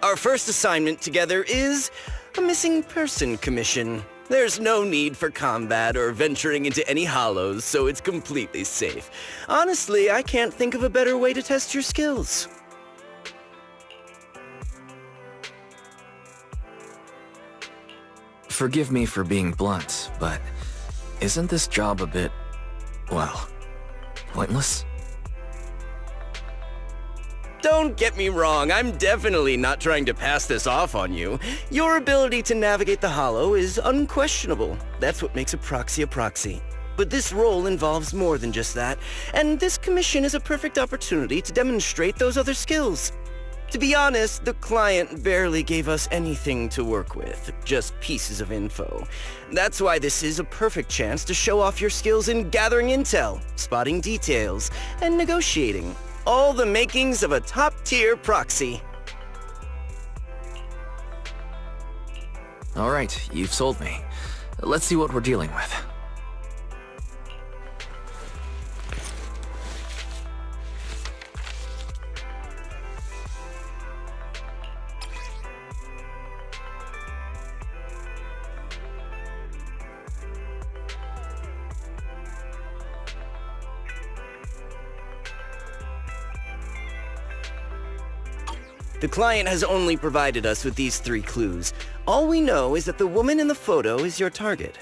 Our first assignment together is a missing person commission. There's no need for combat or venturing into any hollows, so it's completely safe. Honestly, I can't think of a better way to test your skills. Forgive me for being blunt, but isn't this job a bit, well, pointless? Don't get me wrong, I'm definitely not trying to pass this off on you. Your ability to navigate the hollow is unquestionable. That's what makes a proxy. But this role involves more than just that, and this commission is a perfect opportunity to demonstrate those other skills. To be honest, the client barely gave us anything to work with, just pieces of info. That's why this is a perfect chance to show off your skills in gathering intel, spotting details, and negotiating. All the makings of a top-tier proxy. All right, you've sold me. Let's see what we're dealing with. The client has only provided us with these 3 clues. All we know is that the woman in the photo is your target.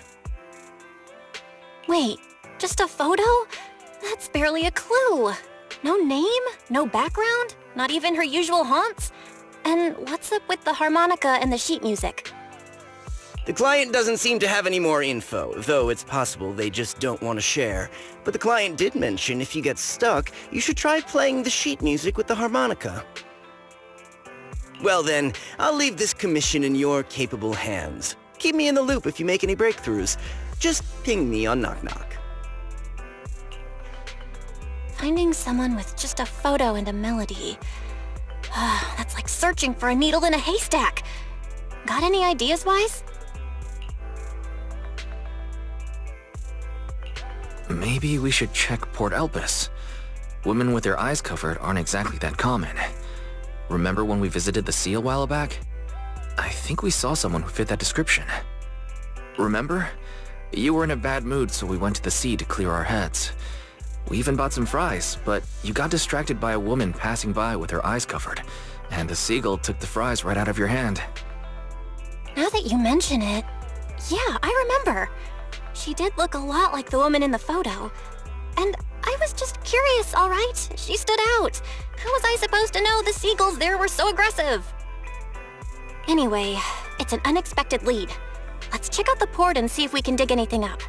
Wait, just a photo? That's barely a clue. No name? No background? Not even her usual haunts? And what's up with the harmonica and the sheet music? The client doesn't seem to have any more info, though it's possible they just don't want to share. But the client did mention if you get stuck, you should try playing the sheet music with the harmonica. Well then, I'll leave this commission in your capable hands. Keep me in the loop if you make any breakthroughs. Just ping me on Knock Knock. Finding someone with just a photo and a melody. That's like searching for a needle in a haystack. Got any ideas, Wise? Maybe we should check Port Elpis. Women with their eyes covered aren't exactly that common. Remember when we visited the sea a while back? I think we saw someone who fit that description. Remember? You were in a bad mood, so we went to the sea to clear our heads. We even bought some fries, but you got distracted by a woman passing by with her eyes covered, and the seagull took the fries right out of your hand. Now that you mention it, yeah, I remember. She did look a lot like the woman in the photo. And I was just curious, all right? She stood out. How was I supposed to know the seagulls there were so aggressive? Anyway, it's an unexpected lead. Let's check out the port and see if we can dig anything up.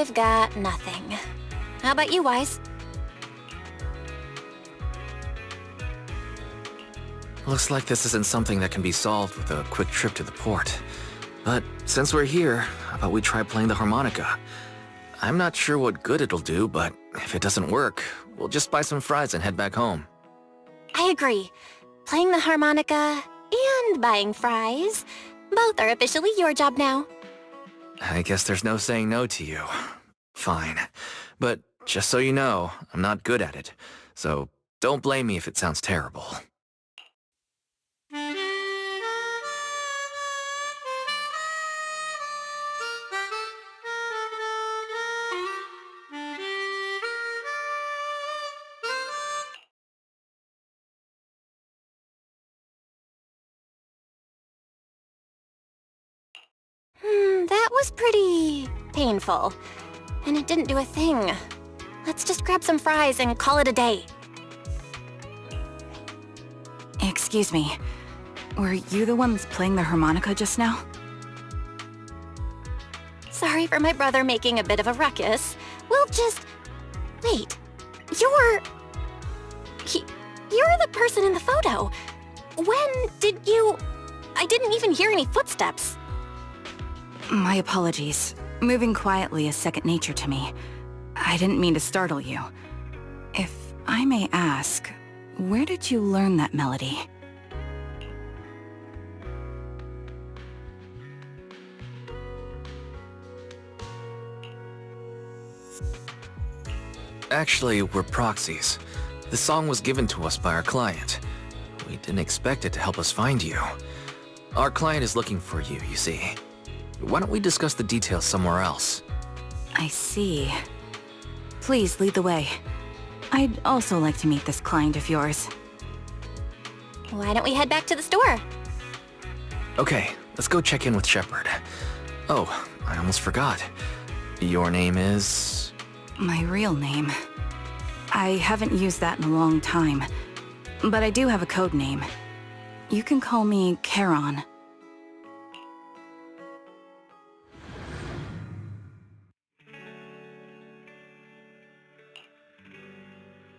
I've got nothing. How about you, Wise? Looks like this isn't something that can be solved with a quick trip to the port. But since we're here, how about we try playing the harmonica? I'm not sure what good it'll do, but if it doesn't work, we'll just buy some fries and head back home. I agree. Playing the harmonica and buying fries, both are officially your job now. I guess there's no saying no to you. Fine. But just so you know, I'm not good at it, so don't blame me if it sounds terrible. That was pretty painful. And it didn't do a thing. Let's just grab some fries and call it a day. Excuse me. Were you the ones playing the harmonica just now? Sorry for my brother making a bit of a ruckus. We'll just... Wait. You're the person in the photo. When did you... I didn't even hear any footsteps. My apologies. Moving quietly is second nature to me. I didn't mean to startle you. If I may ask, where did you learn that melody? Actually, we're proxies. The song was given to us by our client. We didn't expect it to help us find you. Our client is looking for you, you see. Why don't we discuss the details somewhere else? I see. Please lead the way. I'd also like to meet this client of yours. Why don't we head back to the store? Okay, let's go check in with Shepard. Oh, I almost forgot. Your name is... My real name. I haven't used that in a long time, but I do have a code name. You can call me Charon.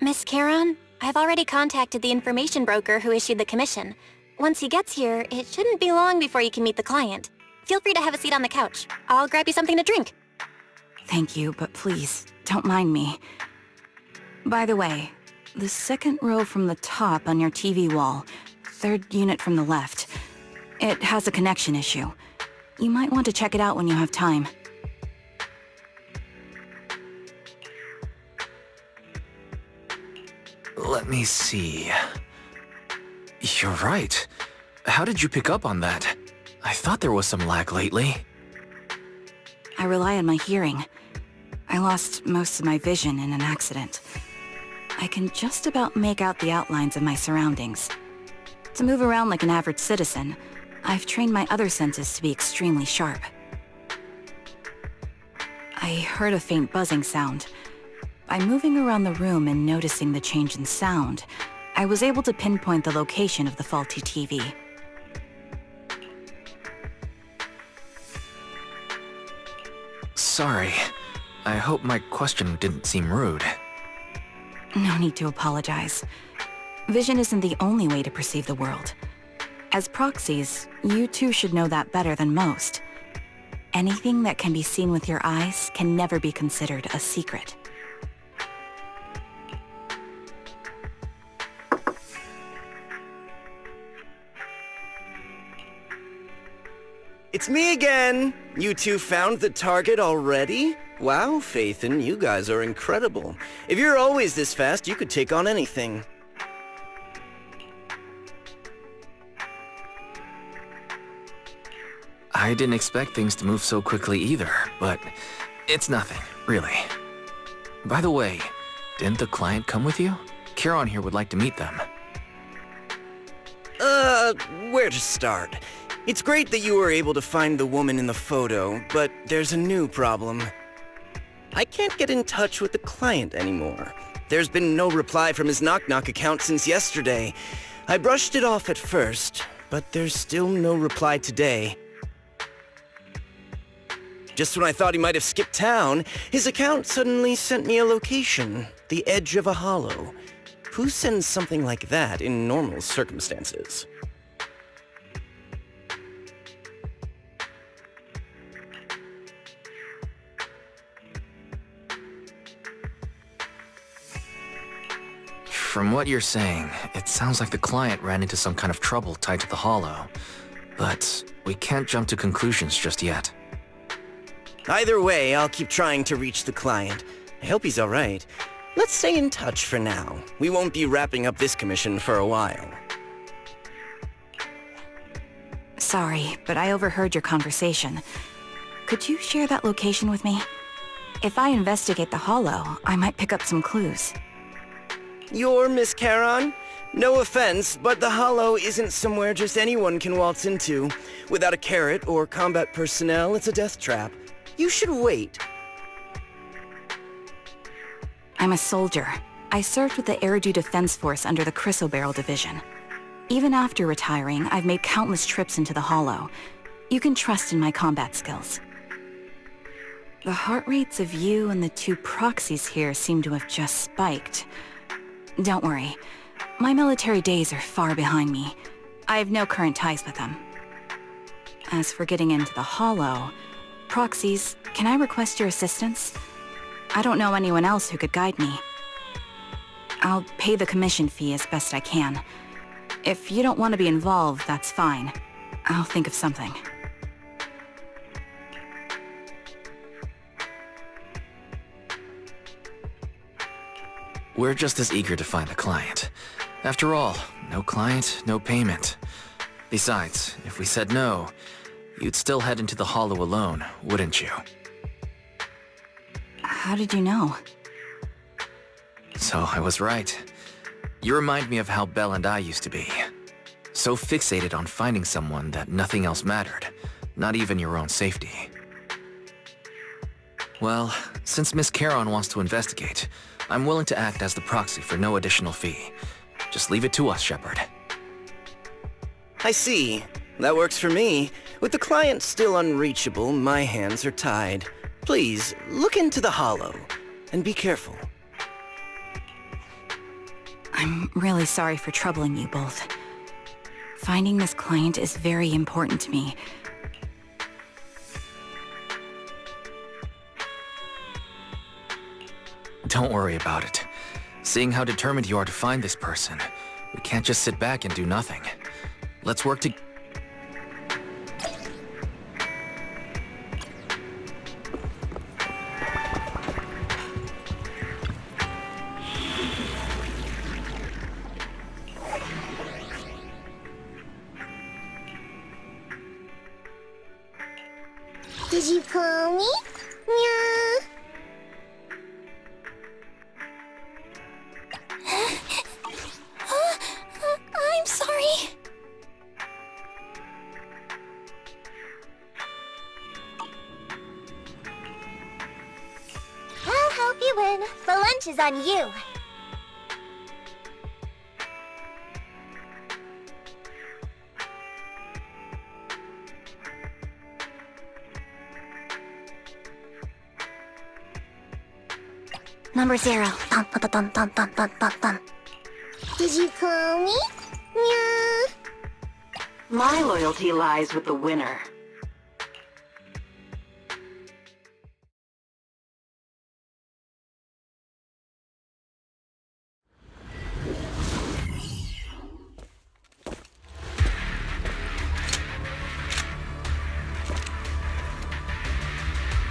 Miss Charon, I've already contacted the information broker who issued the commission. Once he gets here, it shouldn't be long before you can meet the client. Feel free to have a seat on the couch. I'll grab you something to drink. Thank you, but please, don't mind me. By the way, the second row from the top on your TV wall, third unit from the left, it has a connection issue. You might want to check it out when you have time. Let me see... You're right. How did you pick up on that? I thought there was some lag lately. I rely on my hearing. I lost most of my vision in an accident. I can just about make out the outlines of my surroundings. To move around like an average citizen, I've trained my other senses to be extremely sharp. I heard a faint buzzing sound. By moving around the room and noticing the change in sound, I was able to pinpoint the location of the faulty TV. Sorry. I hope my question didn't seem rude. No need to apologize. Vision isn't the only way to perceive the world. As proxies, you too should know that better than most. Anything that can be seen with your eyes can never be considered a secret. It's me again! You two found the target already? Wow, Faithin, you guys are incredible. If you're always this fast, you could take on anything. I didn't expect things to move so quickly either, but it's nothing, really. By the way, didn't the client come with you? Charon here would like to meet them. Where to start? It's great that you were able to find the woman in the photo, but there's a new problem. I can't get in touch with the client anymore. There's been no reply from his knock-knock account since yesterday. I brushed it off at first, but there's still no reply today. Just when I thought he might have skipped town, his account suddenly sent me a location, the edge of a hollow. Who sends something like that in normal circumstances? From what you're saying, it sounds like the client ran into some kind of trouble tied to the hollow. But we can't jump to conclusions just yet. Either way, I'll keep trying to reach the client. I hope he's alright. Let's stay in touch for now. We won't be wrapping up this commission for a while. Sorry, but I overheard your conversation. Could you share that location with me? If I investigate the hollow, I might pick up some clues. You're Miss Charon? No offense, but the hollow isn't somewhere just anyone can waltz into. Without a carrot or combat personnel, it's a death trap. You should wait. I'm a soldier. I served with the Eridu Defense Force under the Chrysoberyl Division. Even after retiring, I've made countless trips into the hollow. You can trust in my combat skills. The heart rates of you and the two proxies here seem to have just spiked. Don't worry. My military days are far behind me. I have no current ties with them. As for getting into the hollow, proxies, can I request your assistance? I don't know anyone else who could guide me. I'll pay the commission fee as best I can. If you don't want to be involved, that's fine. I'll think of something. We're just as eager to find the client. After all, no client, no payment. Besides, if we said no, you'd still head into the hollow alone, wouldn't you? How did you know? So I was right. You remind me of how Belle and I used to be. So fixated on finding someone that nothing else mattered, not even your own safety. Well, since Miss Charon wants to investigate, I'm willing to act as the proxy for no additional fee. Just leave it to us, Shepard. I see. That works for me. With the client still unreachable, my hands are tied. Please, look into the hollow, and be careful. I'm really sorry for troubling you both. Finding this client is very important to me. Don't worry about it. Seeing how determined you are to find this person, we can't just sit back and do nothing. Let's work to... Did you call me? Meow. I'm sorry. I'll help you win. The lunch is on you. Number 0. Dun, dun, dun, dun, dun, dun, dun, dun. Did you call me? Meow. My loyalty lies with the winner.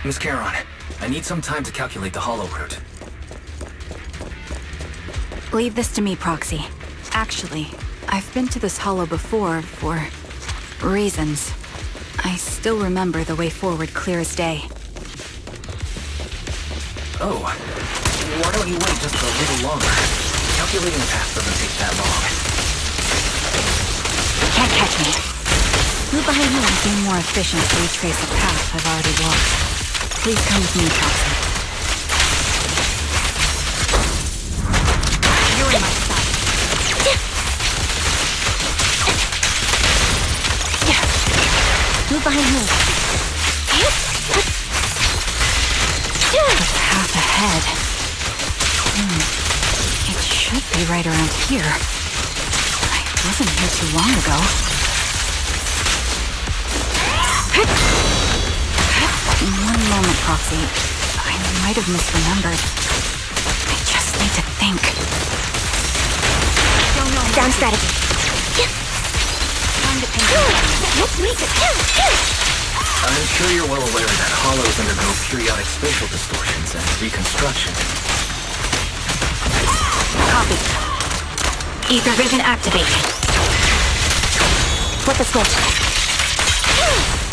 Miss Charon, I need some time to calculate the hollow route. Leave this to me, Proxy. Actually, I've been to this hollow before for reasons. I still remember the way forward clear as day. Oh, why don't you wait just a little longer? Calculating the path doesn't take that long. You can't catch me. Move behind me and be more efficient to retrace the path I've already walked. Please come with me, Proxy. You're in my sight. Move behind me. Just half ahead. It should be right around here. I wasn't here too long ago. One moment, Proxy. I might have misremembered. I just need to think. Sound strategy. Time to pin I'm sure you're well aware that hollows undergo periodic spatial distortions and reconstruction. Copy. Ether vision activate. Flip the switch.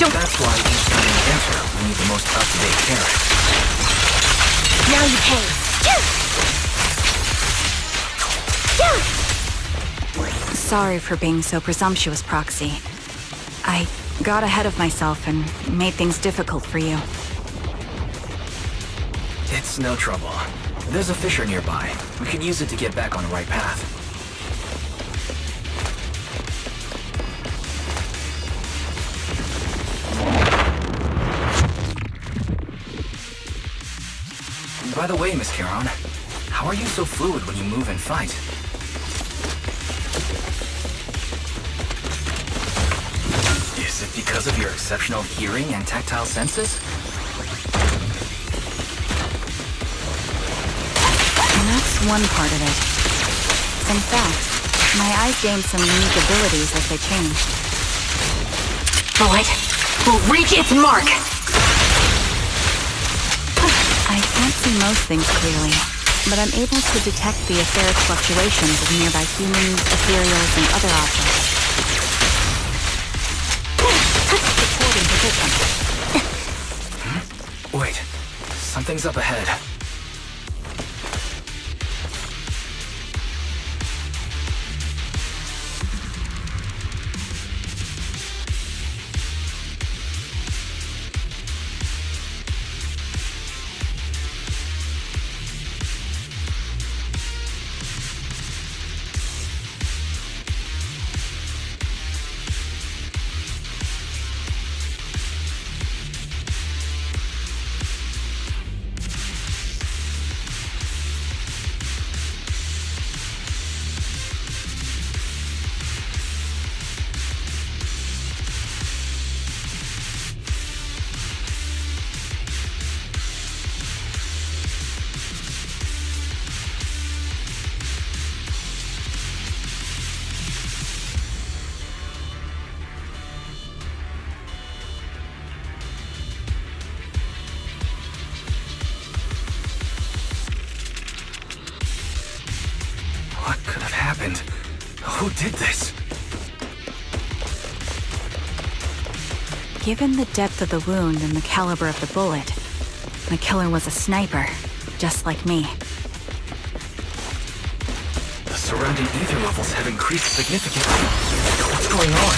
That's why each time we enter, we need the most up-to-date carrot. Now you pay. Sorry for being so presumptuous, Proxy. I got ahead of myself and made things difficult for you. It's no trouble. There's a fissure nearby. We could use it to get back on the right path. By the way, Miss Charon, how are you so fluid when you move and fight? Is it because of your exceptional hearing and tactile senses? And that's one part of it. In fact, my eyes gained some unique abilities as they changed. Bullet will reach its mark! I can't see most things clearly, but I'm able to detect the etheric fluctuations of nearby humans, ethereals, and other objects. Reporting position. Wait, something's up ahead. What could have happened? Who did this? Given the depth of the wound and the caliber of the bullet, the killer was a sniper, just like me. The surrounding ether levels have increased significantly. What's going on?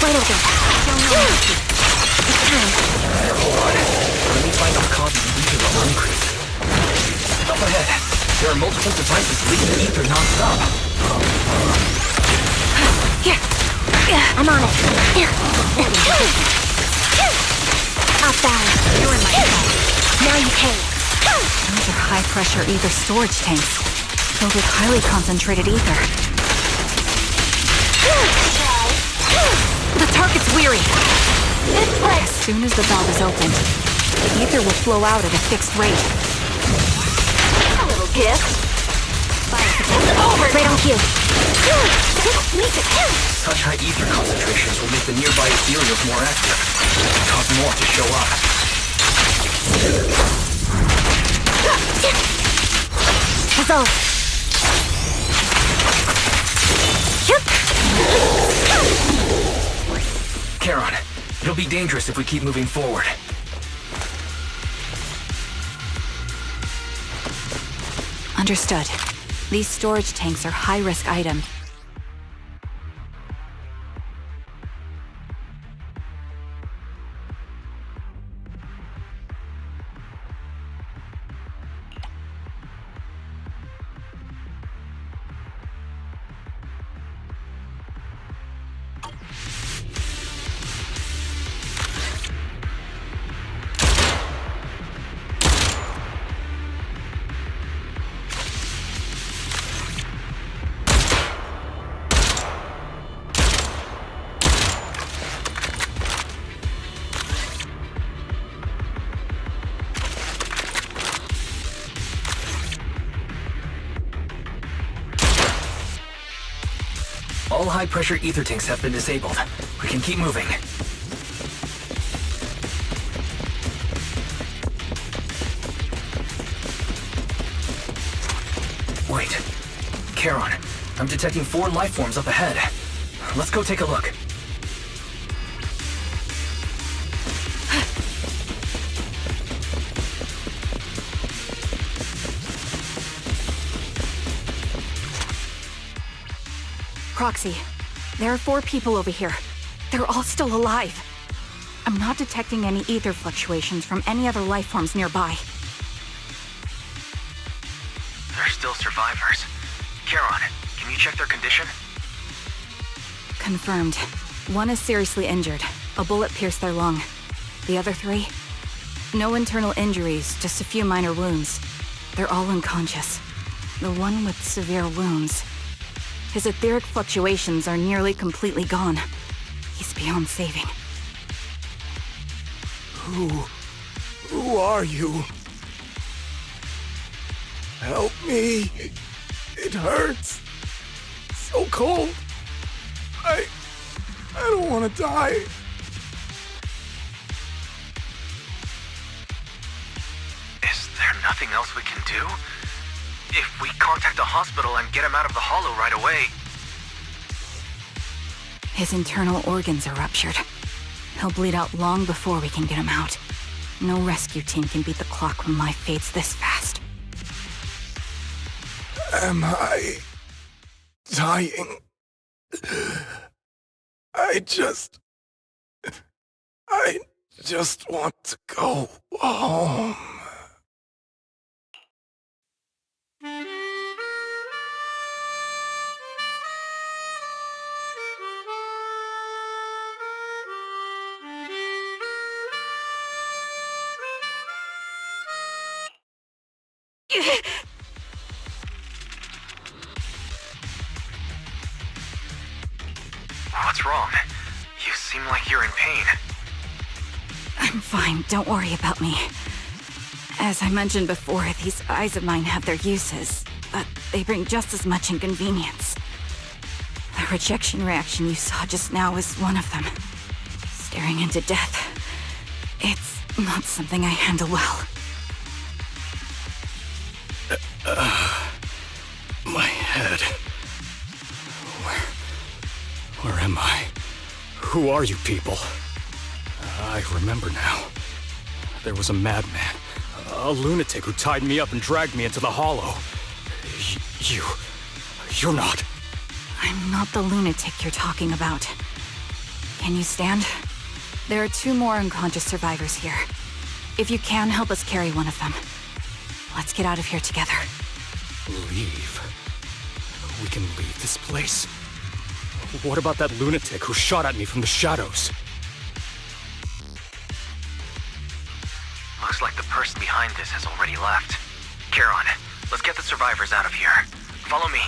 Wait over. It's time. Hold on. Let me find what's causing the ether level increase. Up ahead, there are multiple devices leaking ether non-stop. I'm on it. Off balance. You're in my head. Now you pay. Those are high-pressure ether storage tanks, filled with highly concentrated ether. The target's weary. As soon as the valve is opened, the ether will flow out at a fixed rate. A little gift. Right on cue. Such high ether concentrations will make the nearby ethereals more active, and cause more to show up. Dissolve. Charon, it'll be dangerous if we keep moving forward. Understood. These storage tanks are high-risk items. All high-pressure ether tanks have been disabled. We can keep moving. Wait. Charon, I'm detecting 4 life forms up ahead. Let's go take a look. Proxy, there are 4 people over here. They're all still alive. I'm not detecting any ether fluctuations from any other life forms nearby. They're still survivors. Charon, can you check their condition? Confirmed. 1 is seriously injured. A bullet pierced their lung. The other 3? No internal injuries, just a few minor wounds. They're all unconscious. The one with severe wounds. His etheric fluctuations are nearly completely gone. He's beyond saving. Who are you? Help me. It hurts. So cold. I don't want to die. Is there nothing else we can do? If we contact the hospital and get him out of the hollow right away... His internal organs are ruptured. He'll bleed out long before we can get him out. No rescue team can beat the clock when life fades this fast. Am I dying? I just want to go home. What's wrong? You seem like you're in pain. I'm fine, don't worry about me. As I mentioned before, these eyes of mine have their uses, but they bring just as much inconvenience. The rejection reaction you saw just now was one of them. Staring into death. It's not something I handle well. My head. Where am I? Who are you people? I remember now. There was a madman, a lunatic who tied me up and dragged me into the hollow. You're not... I'm not the lunatic you're talking about. Can you stand? There are 2 more unconscious survivors here. If you can, help us carry one of them. Let's get out of here together. Leave? We can leave this place? What about that lunatic who shot at me from the shadows? Looks like the person behind this has already left. Charon, let's get the survivors out of here. Follow me.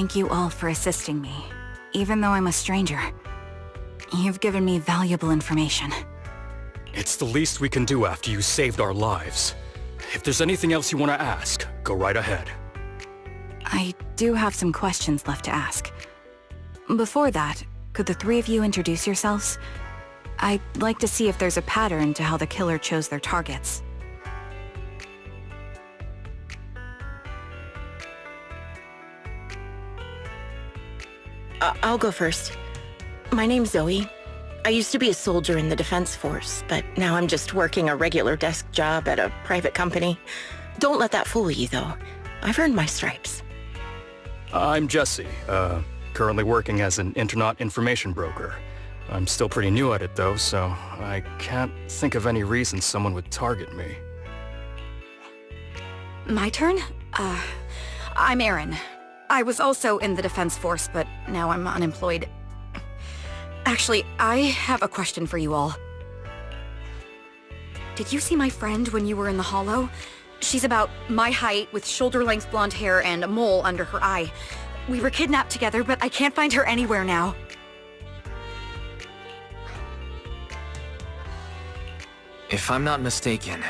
Thank you all for assisting me, even though I'm a stranger. You've given me valuable information. It's the least we can do after you saved our lives. If there's anything else you want to ask, go right ahead. I do have some questions left to ask. Before that, could the three of you introduce yourselves? I'd like to see if there's a pattern to how the killer chose their targets. I'll go first. My name's Zoe. I used to be a soldier in the Defense Force, but now I'm just working a regular desk job at a private company. Don't let that fool you, though. I've earned my stripes. I'm Jesse, currently working as an internet information broker. I'm still pretty new at it, though, so I can't think of any reason someone would target me. My turn? I'm Erin. I was also in the Defense Force, but now I'm unemployed. Actually, I have a question for you all. Did you see my friend when you were in the Hollow? She's about my height, with shoulder-length blonde hair and a mole under her eye. We were kidnapped together, but I can't find her anywhere now. If I'm not mistaken,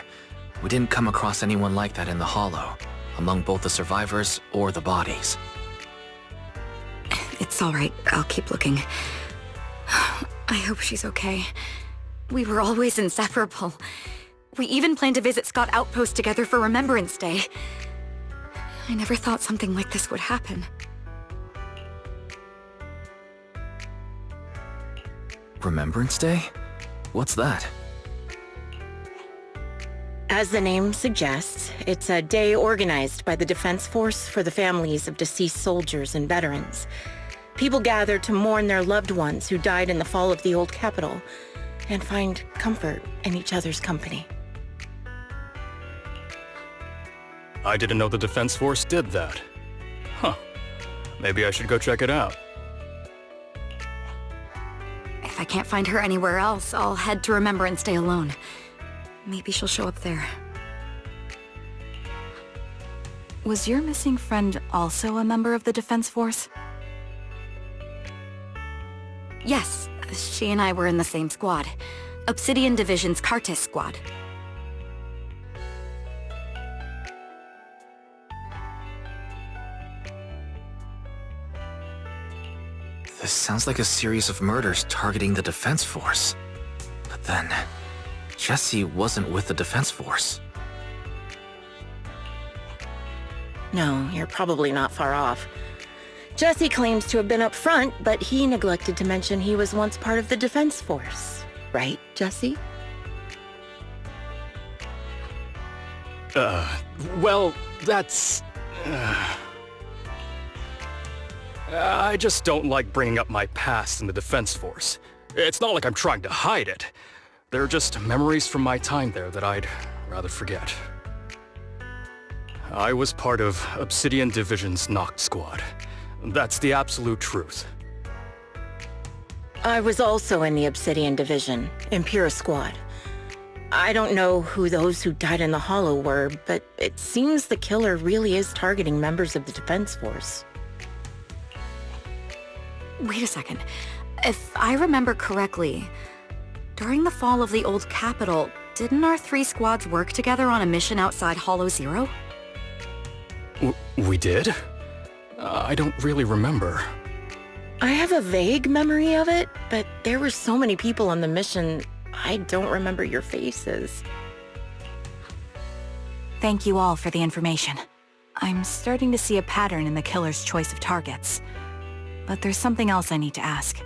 we didn't come across anyone like that in the Hollow, among both the survivors or the bodies. It's all right. I'll keep looking. I hope she's okay. We were always inseparable. We even planned to visit Scott Outpost together for Remembrance Day. I never thought something like this would happen. Remembrance Day? What's that? As the name suggests, it's a day organized by the Defense Force for the families of deceased soldiers and veterans. People gather to mourn their loved ones who died in the fall of the old capital and find comfort in each other's company. I didn't know the Defense Force did that. Huh. Maybe I should go check it out. If I can't find her anywhere else, I'll head to Remembrance Day alone. Maybe she'll show up there. Was your missing friend also a member of the Defense Force? Yes, she and I were in the same squad. Obsidian Division's Cartis squad. This sounds like a series of murders targeting the Defense Force. But then, Jesse wasn't with the Defense Force. No, you're probably not far off. Jesse claims to have been up front, but he neglected to mention he was once part of the Defense Force. Right, Jesse? Well, that's... I just don't like bringing up my past in the Defense Force. It's not like I'm trying to hide it. They're just memories from my time there that I'd rather forget. I was part of Obsidian Division's Noct Squad. That's the absolute truth. I was also in the Obsidian Division, Impera Squad. I don't know who those who died in the Hollow were, but it seems the killer really is targeting members of the Defense Force. Wait a second. If I remember correctly, during the fall of the old capital, didn't our three squads work together on a mission outside Hollow Zero? We did? I don't really remember. I have a vague memory of it, but there were so many people on the mission, I don't remember your faces. Thank you all for the information. I'm starting to see a pattern in the killer's choice of targets. But there's something else I need to ask.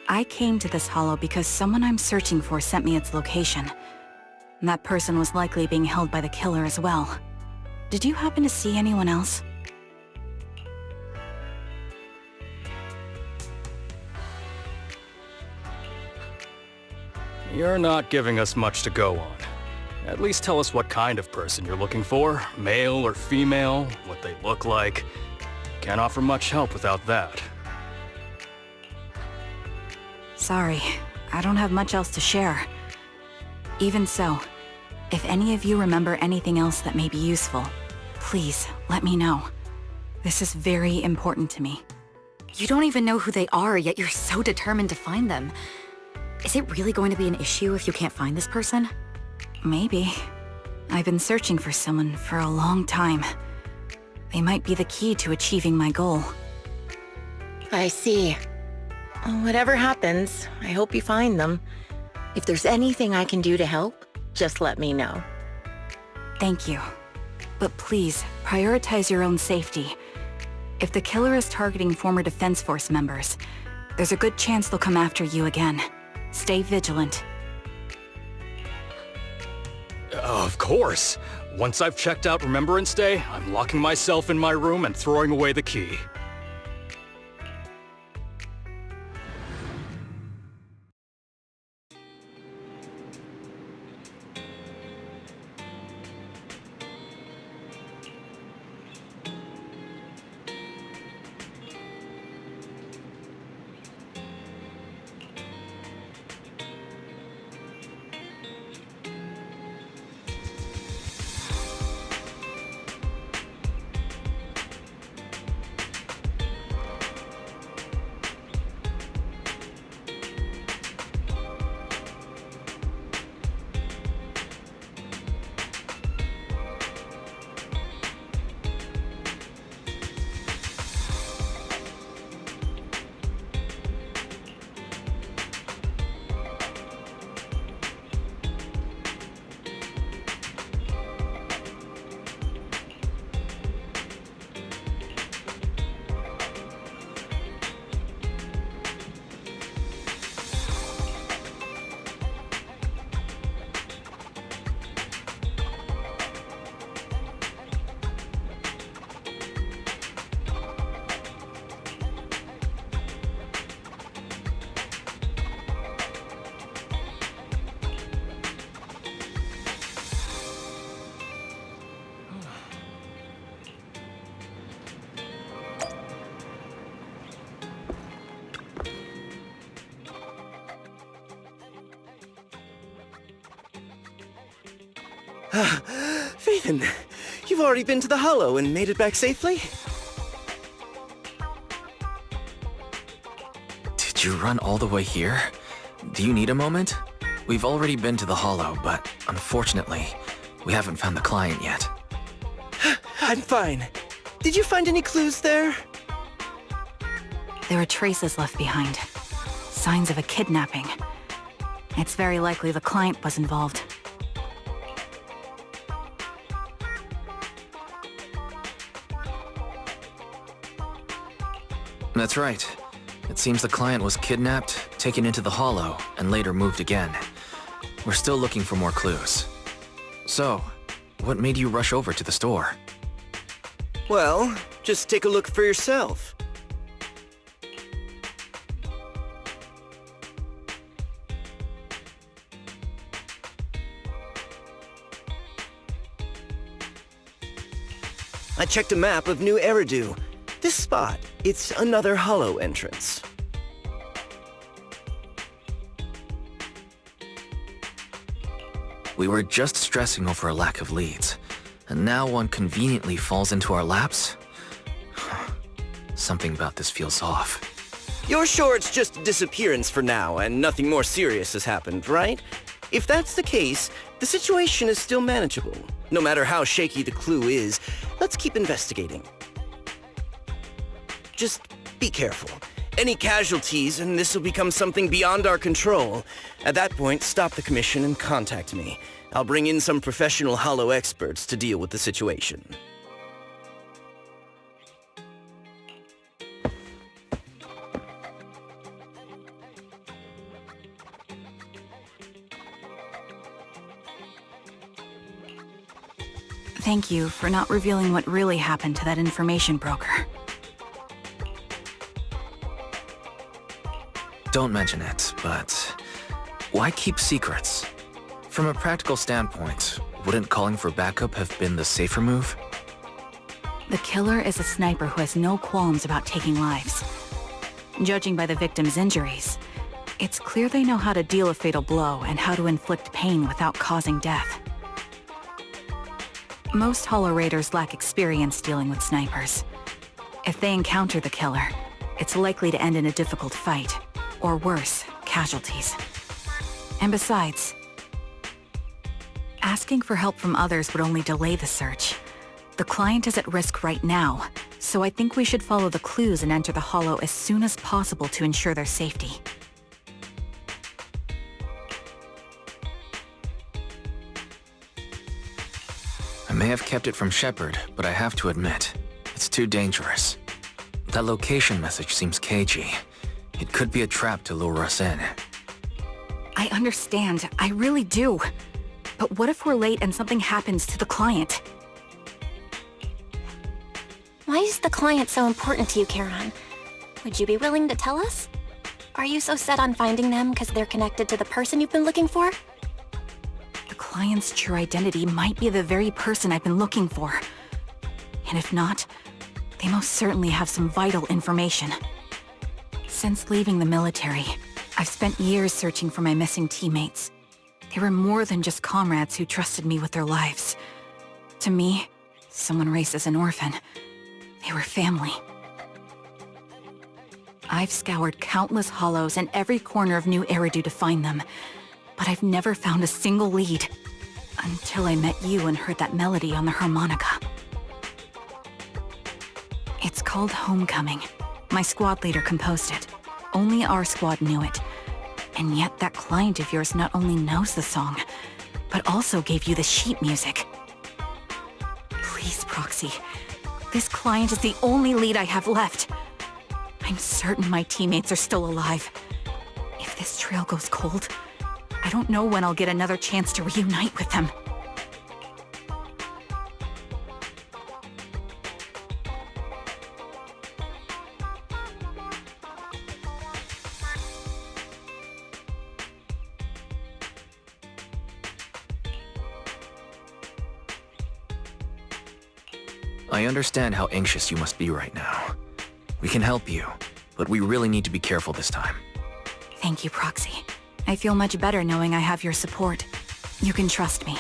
I came to this hollow because someone I'm searching for sent me its location. And that person was likely being held by the killer as well. Did you happen to see anyone else? You're not giving us much to go on. At least tell us what kind of person you're looking for, male or female, what they look like. Can't offer much help without that. Sorry, I don't have much else to share. Even so, if any of you remember anything else that may be useful, please let me know. This is very important to me. You don't even know who they are, yet you're so determined to find them. Is it really going to be an issue if you can't find this person? Maybe. I've been searching for someone for a long time. They might be the key to achieving my goal. I see. Whatever happens, I hope you find them. If there's anything I can do to help, just let me know. Thank you. But please, prioritize your own safety. If the killer is targeting former Defense Force members, there's a good chance they'll come after you again. Stay vigilant. Of course. Once I've checked out Remembrance Day, I'm locking myself in my room and throwing away the key. Phaeton, you've already been to the Hollow and made it back safely? Did you run all the way here? Do you need a moment? We've already been to the Hollow, but unfortunately, we haven't found the client yet. I'm fine. Did you find any clues there? There are traces left behind. Signs of a kidnapping. It's very likely the client was involved. That's right. It seems the client was kidnapped, taken into the Hollow, and later moved again. We're still looking for more clues. So, what made you rush over to the store? Well, just take a look for yourself. I checked a map of New Eridu. This spot, it's another Hollow entrance. We were just stressing over a lack of leads, and now one conveniently falls into our laps? Something about this feels off. You're sure it's just a disappearance for now and nothing more serious has happened, right? If that's the case, the situation is still manageable. No matter how shaky the clue is, let's keep investigating. Just be careful. Any casualties and this will become something beyond our control. At that point, stop the commission and contact me. I'll bring in some professional Hollow experts to deal with the situation. Thank you for not revealing what really happened to that information broker. Don't mention it, but why keep secrets? From a practical standpoint, wouldn't calling for backup have been the safer move? The killer is a sniper who has no qualms about taking lives. Judging by the victim's injuries, it's clear they know how to deal a fatal blow and how to inflict pain without causing death. Most Hollow Raiders lack experience dealing with snipers. If they encounter the killer, it's likely to end in a difficult fight. Or worse, casualties. And besides, asking for help from others would only delay the search. The client is at risk right now, so I think we should follow the clues and enter the hollow as soon as possible to ensure their safety. I may have kept it from Shepard, but I have to admit, it's too dangerous. That location message seems cagey. It could be a trap to lure us in. I understand, I really do. But what if we're late and something happens to the client? Why is the client so important to you, Charon? Would you be willing to tell us? Are you so set on finding them because they're connected to the person you've been looking for? The client's true identity might be the very person I've been looking for. And if not, they most certainly have some vital information. Since leaving the military, I've spent years searching for my missing teammates. They were more than just comrades who trusted me with their lives. To me, someone raised as an orphan, they were family. I've scoured countless hollows and every corner of New Eridu to find them, but I've never found a single lead. Until I met you and heard that melody on the harmonica. It's called Homecoming. My squad leader composed it. Only our squad knew it. And yet that client of yours not only knows the song, but also gave you the sheet music. Please, Proxy. This client is the only lead I have left. I'm certain my teammates are still alive. If this trail goes cold, I don't know when I'll get another chance to reunite with them. I understand how anxious you must be right now. We can help you, but we really need to be careful this time. Thank you, Proxy. I feel much better knowing I have your support. You can trust me.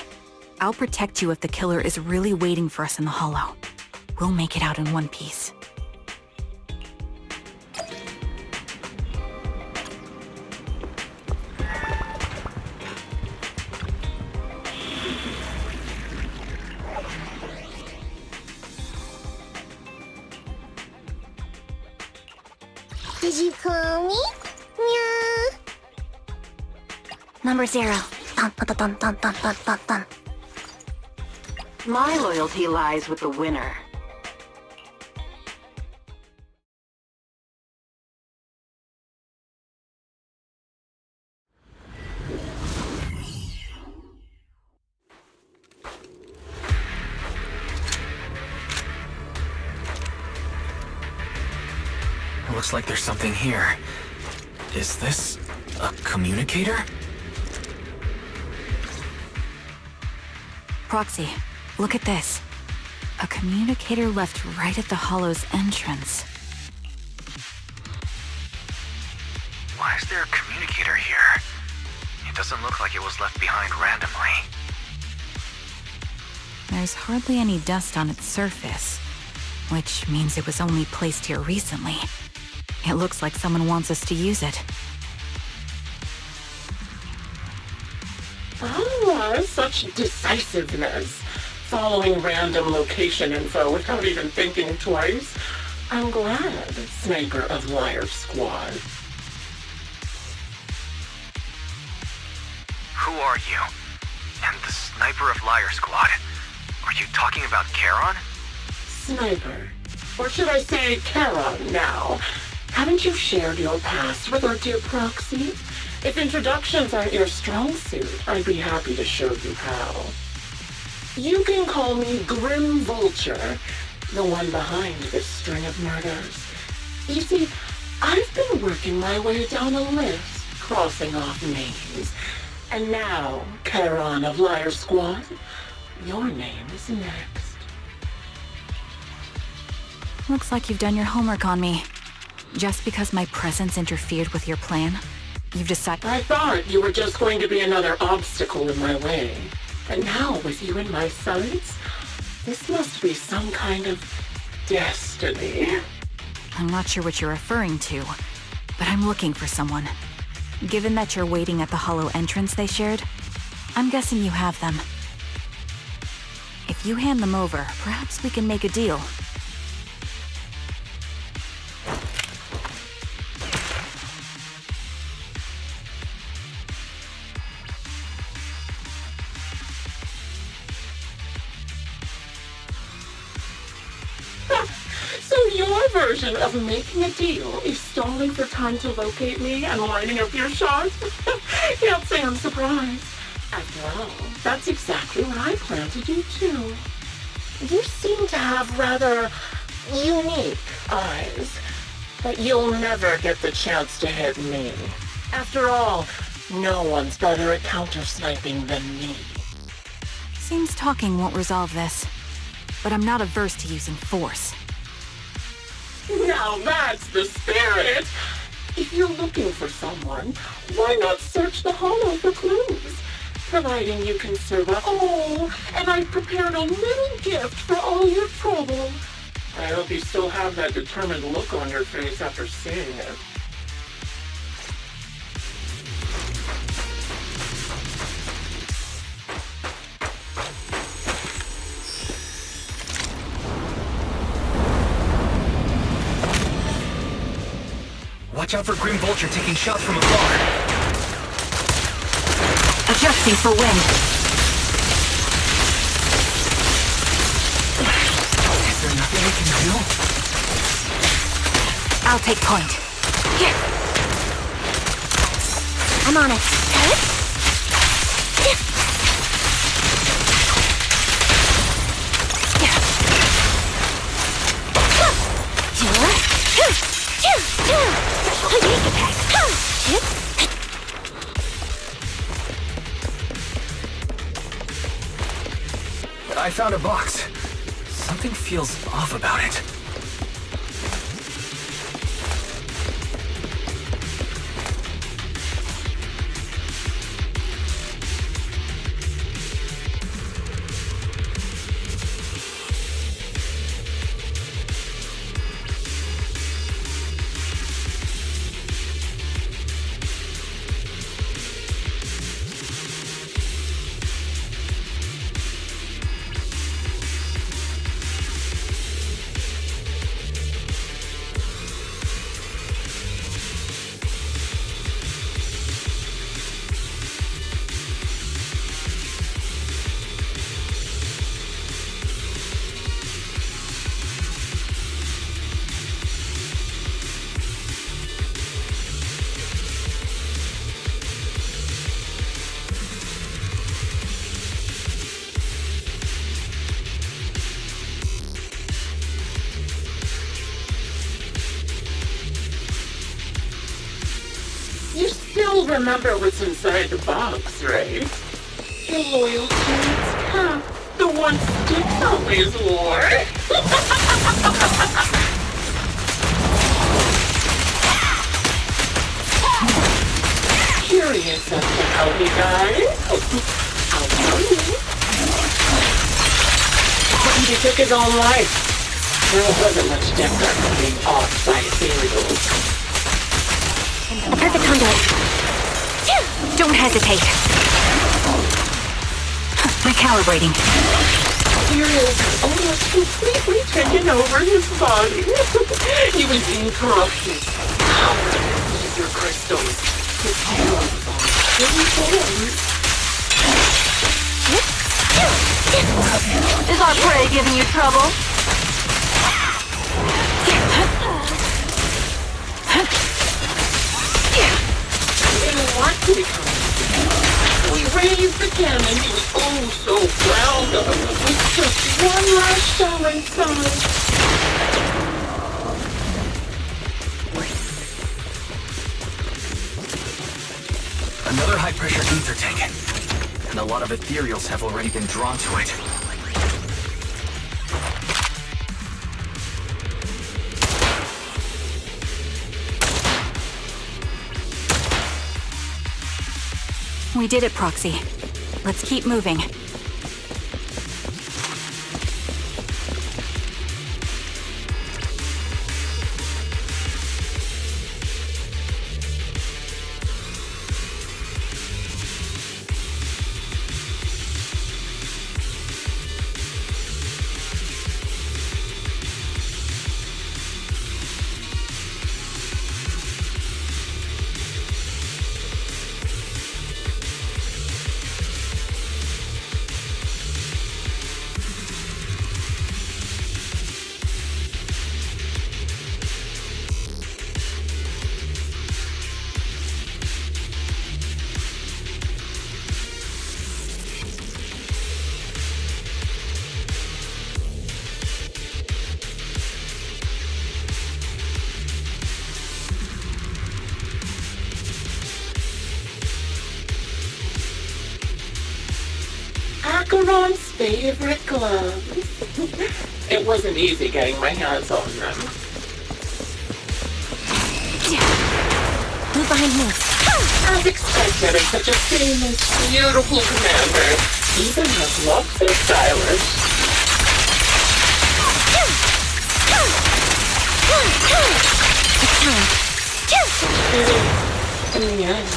I'll protect you if the killer is really waiting for us in the hollow. We'll make it out in one piece. Did you call me? Meow. Number 0. Dun, dun, dun, dun, dun, dun, dun, dun. My loyalty lies with the winner. Looks like there's something here. Is this a communicator? Proxy, look at this. A communicator left right at the hollow's entrance. Why is there a communicator here? It doesn't look like it was left behind randomly. There's hardly any dust on its surface, which means it was only placed here recently. It looks like someone wants us to use it. Ah, such decisiveness. Following random location info without even thinking twice. I'm glad, Sniper of Liar Squad. Who are you? And the Sniper of Liar Squad? Are you talking about Charon? Sniper. Or should I say Charon now? Haven't you shared your past with our dear Proxy? If introductions aren't your strong suit, I'd be happy to show you how. You can call me Grim Vulture, the one behind this string of murders. You see, I've been working my way down a list, crossing off names. And now, Charon of Liar Squad, your name is next. Looks like you've done your homework on me. Just because my presence interfered with your plan, you've decided— I thought you were just going to be another obstacle in my way. And now, with you in my sights, this must be some kind of destiny. I'm not sure what you're referring to, but I'm looking for someone. Given that you're waiting at the hollow entrance they shared, I'm guessing you have them. If you hand them over, perhaps we can make a deal. So your version of making a deal is stalling for time to locate me and lining up your shots? Can't say I'm surprised. After all, that's exactly what I plan to do too. You seem to have rather unique eyes, but you'll never get the chance to hit me. After all, no one's better at counter-sniping than me. Seems talking won't resolve this, but I'm not averse to using force. Now that's the spirit! If you're looking for someone, why not search the hollow for clues? Providing you can survive. Oh, and I've prepared a little gift for all your trouble. I hope you still have that determined look on your face after seeing it. Watch out for Grim Vulture taking shots from afar. Adjusting for wind. Is there nothing we can do? I'll take point. Here. I'm on it. I found a box. Something feels off about it. You still remember what's inside the box, right? Your loyalty cap, the one Styx always wore. Curious as to how he died? I'll tell you. He took his own life. There wasn't much different from being off by ethereals. Perfect conduit. Don't hesitate. My calibrating. Ethereals had almost completely taken over his body. He was incorruptible. Ether crystals. His tail was on hidden forms. Is our prey giving you trouble? Want to become. We raised the cannon he was oh so proud of, with just one last shell inside. Another high-pressure ether tank. And a lot of ethereals have already been drawn to it. We did it, Proxy. Let's keep moving. Garon's favorite gloves. It wasn't easy getting my hands on them. Move behind me. As expected of such a famous, beautiful commander, even her gloves are stylish. In the end,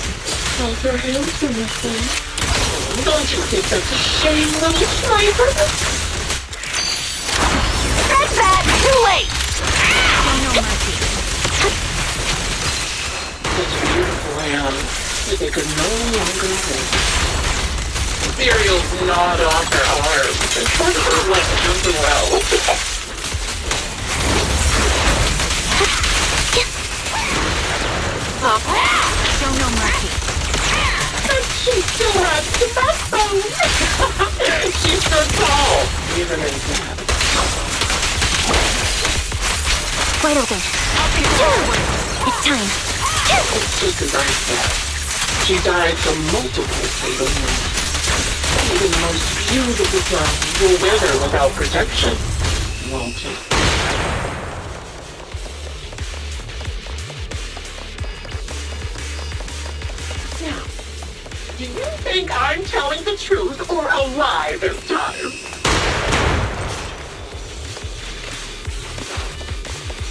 both her hands are missing. Don't you think that's a shame, little sniper? That's bad! Too late! No mercy. Such beautiful hands that they could no longer hold. Imperial's gnawed off her arms and part of her leg as well. Show no mercy. And she still has the backbone. She stood tall, even in death. Wide open. It's time. It's just as I said. She died from multiple fatal wounds. Even the most beautiful flowers will wither without protection, won't it? Now, do you think I'm telling the truth or a lie this time?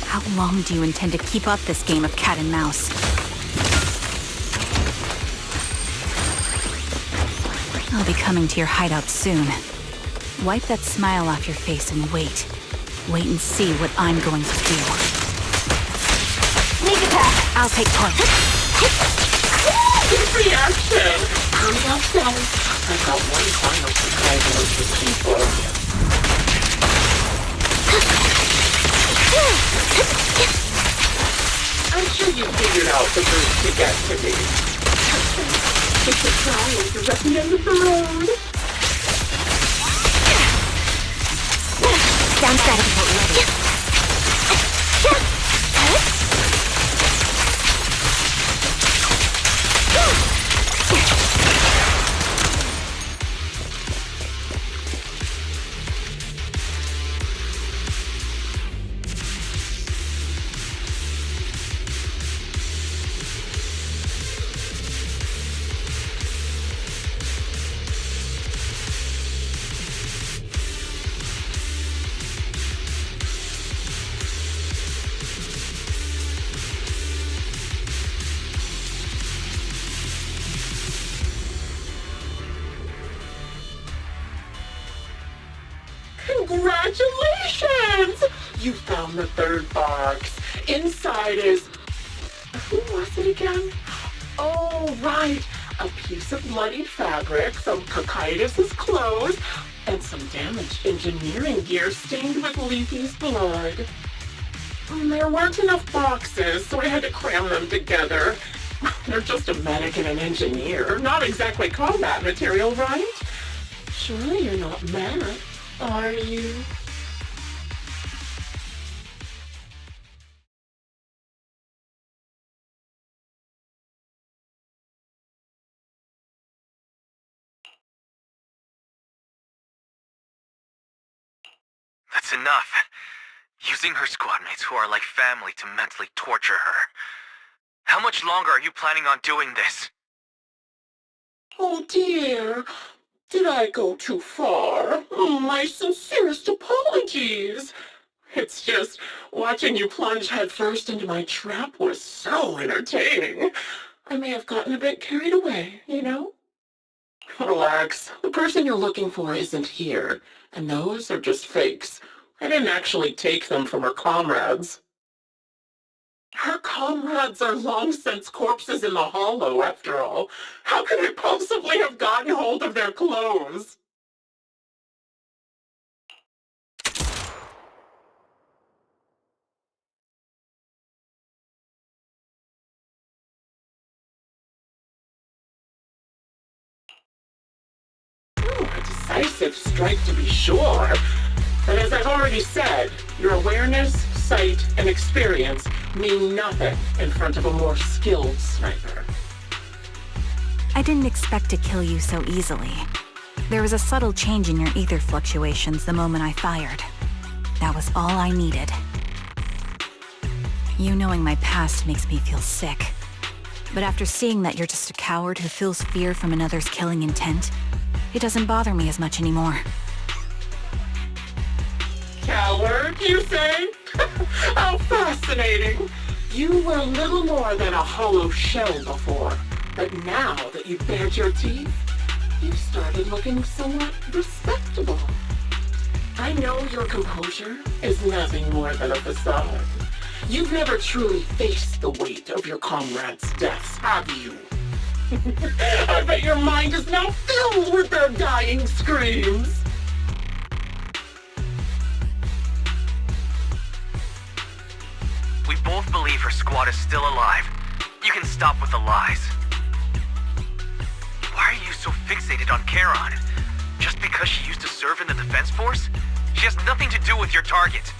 How long do you intend to keep up this game of cat and mouse? I'll be coming to your hideout soon. Wipe that smile off your face and wait. Wait and see what I'm going to do. Sneak attack! I'll take point. Good reaction! I'm not done. I've got one final surprise for people. I'm sure you figured out the route to get to me. The surprise is at the end of the road. Sounds better. Congratulations! You found the third box. Inside is... Who was it again? Oh, right. A piece of bloodied fabric, some Cocytus's clothes, and some damaged engineering gear stained with Leafy's blood. There weren't enough boxes, so I had to cram them together. They're just a medic and an engineer. Not exactly combat material, right? Surely you're not mad, are you? That's enough. Using her squadmates who are like family to mentally torture her. How much longer are you planning on doing this? Oh dear. Did I go too far? My sincerest apologies. It's just, watching you plunge headfirst into my trap was so entertaining. I may have gotten a bit carried away, you know? Relax. The person you're looking for isn't here, and those are just fakes. I didn't actually take them from her comrades. Her comrades are long since corpses in the hollow, after all. How could I possibly have gotten hold of their clothes? A decisive strike, to be sure. But as I've already said, your awareness, sight, and experience mean nothing in front of a more skilled sniper. I didn't expect to kill you so easily. There was a subtle change in your ether fluctuations the moment I fired. That was all I needed. You knowing my past makes me feel sick. But after seeing that you're just a coward who feels fear from another's killing intent, it doesn't bother me as much anymore. Coward, you say? How fascinating! You were little more than a hollow shell before, but now that you've bared your teeth, you've started looking somewhat respectable. I know your composure is nothing more than a facade. You've never truly faced the weight of your comrades' deaths, have you? I bet your mind is now filled with their dying screams. We both believe her squad is still alive. You can stop with the lies. Why are you so fixated on Charon? Just because she used to serve in the defense force? She has nothing to do with your target.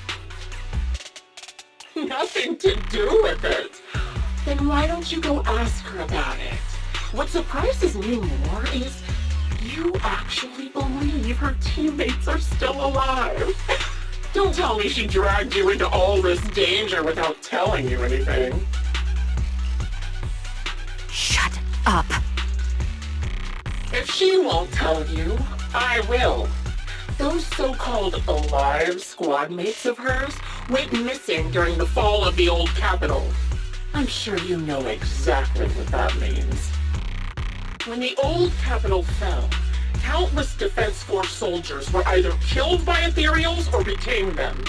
Nothing to do with it? Then why don't you go ask her about it? What surprises me more is you actually believe her teammates are still alive. Don't tell me she dragged you into all this danger without telling you anything. Shut up. If she won't tell you, I will. Those so-called alive squad mates of hers went missing during the fall of the old capital. I'm sure you know exactly what that means. When the old capital fell, countless Defense Force soldiers were either killed by ethereals or became them.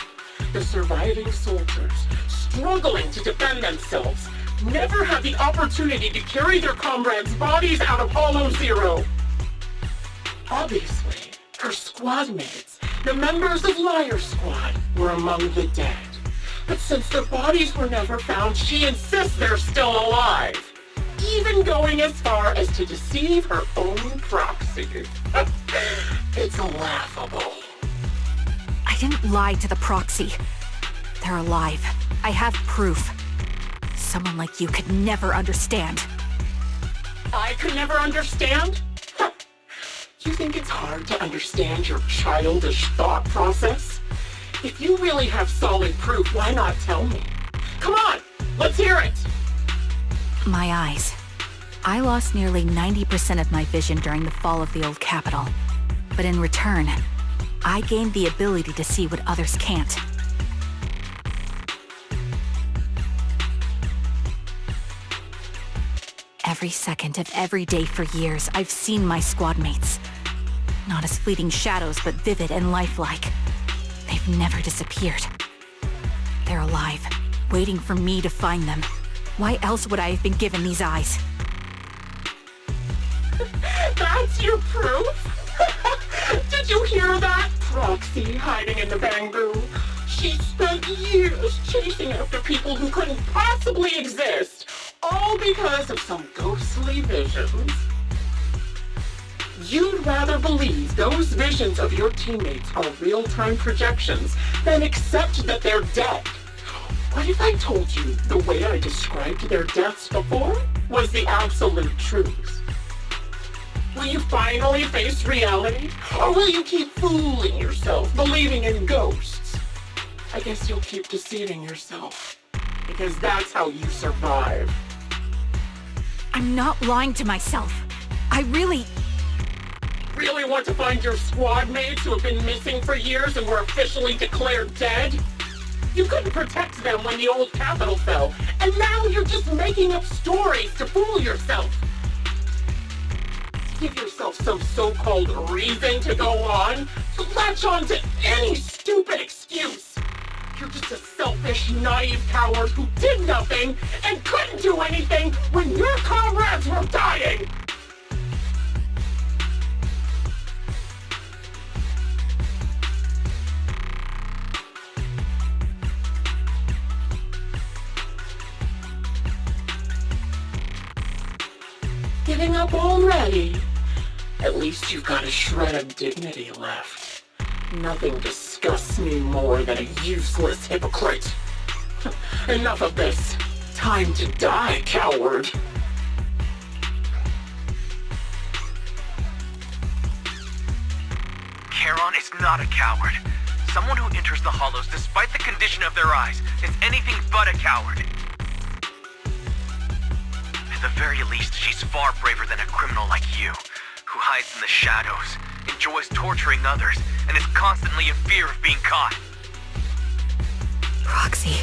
The surviving soldiers, struggling to defend themselves, never had the opportunity to carry their comrades' bodies out of Hollow Zero. Obviously, her squad mates, the members of Liar Squad, were among the dead. But since their bodies were never found, she insists they're still alive. Even going as far as to deceive her own proxy. It's laughable. I didn't lie to the proxy. They're alive. I have proof. Someone like you could never understand. I could never understand? You think it's hard to understand your childish thought process? If you really have solid proof, why not tell me? Come on, let's hear it! My eyes. I lost nearly 90% of my vision during the fall of the old capital. But in return, I gained the ability to see what others can't. Every second of every day for years, I've seen my squad mates. Not as fleeting shadows, but vivid and lifelike. They've never disappeared. They're alive, waiting for me to find them. Why else would I have been given these eyes? That's your proof? Did you hear that? Proxy hiding in the bamboo. She spent years chasing after people who couldn't possibly exist, all because of some ghostly visions. You'd rather believe those visions of your teammates are real-time projections than accept that they're dead. What if I told you the way I described their deaths before was the absolute truth? Will you finally face reality? Or will you keep fooling yourself, believing in ghosts? I guess you'll keep deceiving yourself, because that's how you survive. I'm not lying to myself. I really want to find your squad mates who have been missing for years and were officially declared dead? You couldn't protect them when the old capital fell, and now you're just making up stories to fool yourself. To give yourself some so-called reason to go on, to latch on to any stupid excuse. You're just a selfish, naive coward who did nothing and couldn't do anything when your comrades were dying! Giving up already? At least you've got a shred of dignity left. Nothing disgusts me more than a useless hypocrite. Enough of this. Time to die, coward. Charon is not a coward. Someone who enters the hollows despite the condition of their eyes is anything but a coward. At the very least, she's far braver than a criminal like you, who hides in the shadows, enjoys torturing others, and is constantly in fear of being caught. Proxy,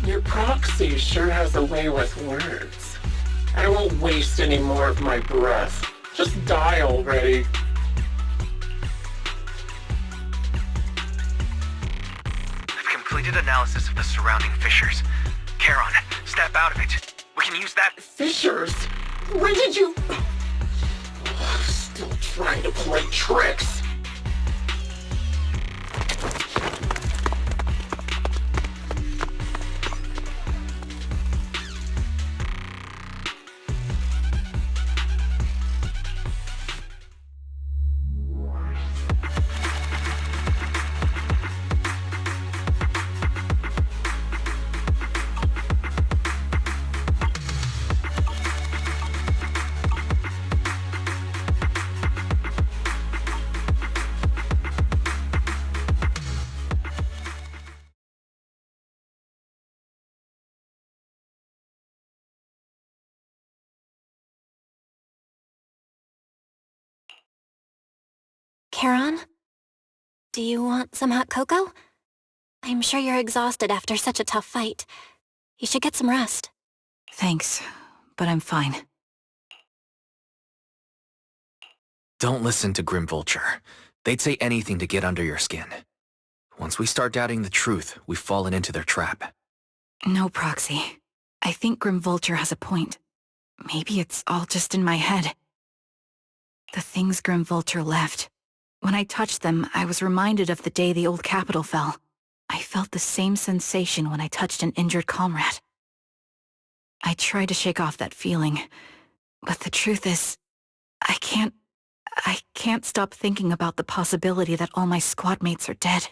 Your proxy sure has a way with words. I won't waste any more of my breath. Just die already. I've completed analysis of the surrounding fissures. Charon, snap out of it. We can use that— Fissures? When did you— Still trying to play tricks. Charon? Do you want some hot cocoa? I'm sure you're exhausted after such a tough fight. You should get some rest. Thanks, but I'm fine. Don't listen to Grim Vulture. They'd say anything to get under your skin. Once we start doubting the truth, we've fallen into their trap. No, Proxy. I think Grim Vulture has a point. Maybe it's all just in my head. The things Grim Vulture left. When I touched them, I was reminded of the day the old capital fell. I felt the same sensation when I touched an injured comrade. I tried to shake off that feeling, but the truth is, I can't stop thinking about the possibility that all my squad mates are dead.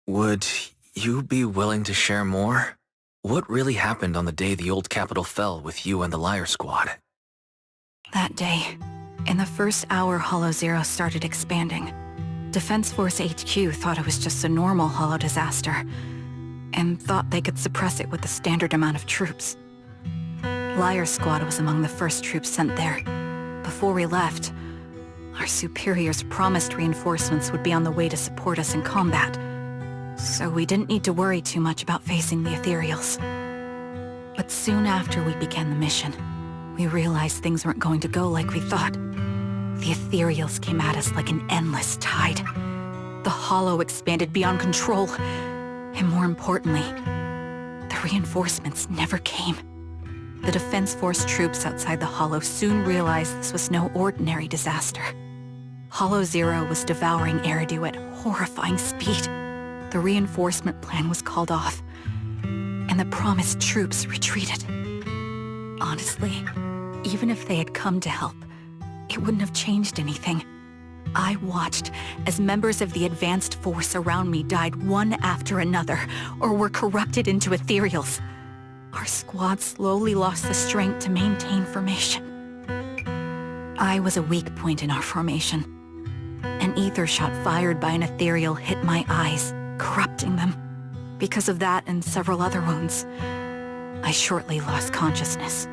Would you be willing to share more? What really happened on the day the old capital fell with you and the Liar Squad? That day, in the first hour Hollow Zero started expanding, Defense Force HQ thought it was just a normal Hollow disaster, and thought they could suppress it with the standard amount of troops. Liar Squad was among the first troops sent there. Before we left, our superiors promised reinforcements would be on the way to support us in combat, so we didn't need to worry too much about facing the Ethereals. But soon after we began the mission, we realized things weren't going to go like we thought. The Ethereals came at us like an endless tide. The Hollow expanded beyond control, and more importantly, the reinforcements never came. The Defense Force troops outside the Hollow soon realized this was no ordinary disaster. Hollow Zero was devouring Eridu at horrifying speed. The reinforcement plan was called off, and the promised troops retreated. Honestly, even if they had come to help, it wouldn't have changed anything. I watched as members of the advanced force around me died one after another, or were corrupted into Ethereals. Our squad slowly lost the strength to maintain formation. I was a weak point in our formation. An ether shot fired by an Ethereal hit my eyes, corrupting them. Because of that and several other wounds, I shortly lost consciousness.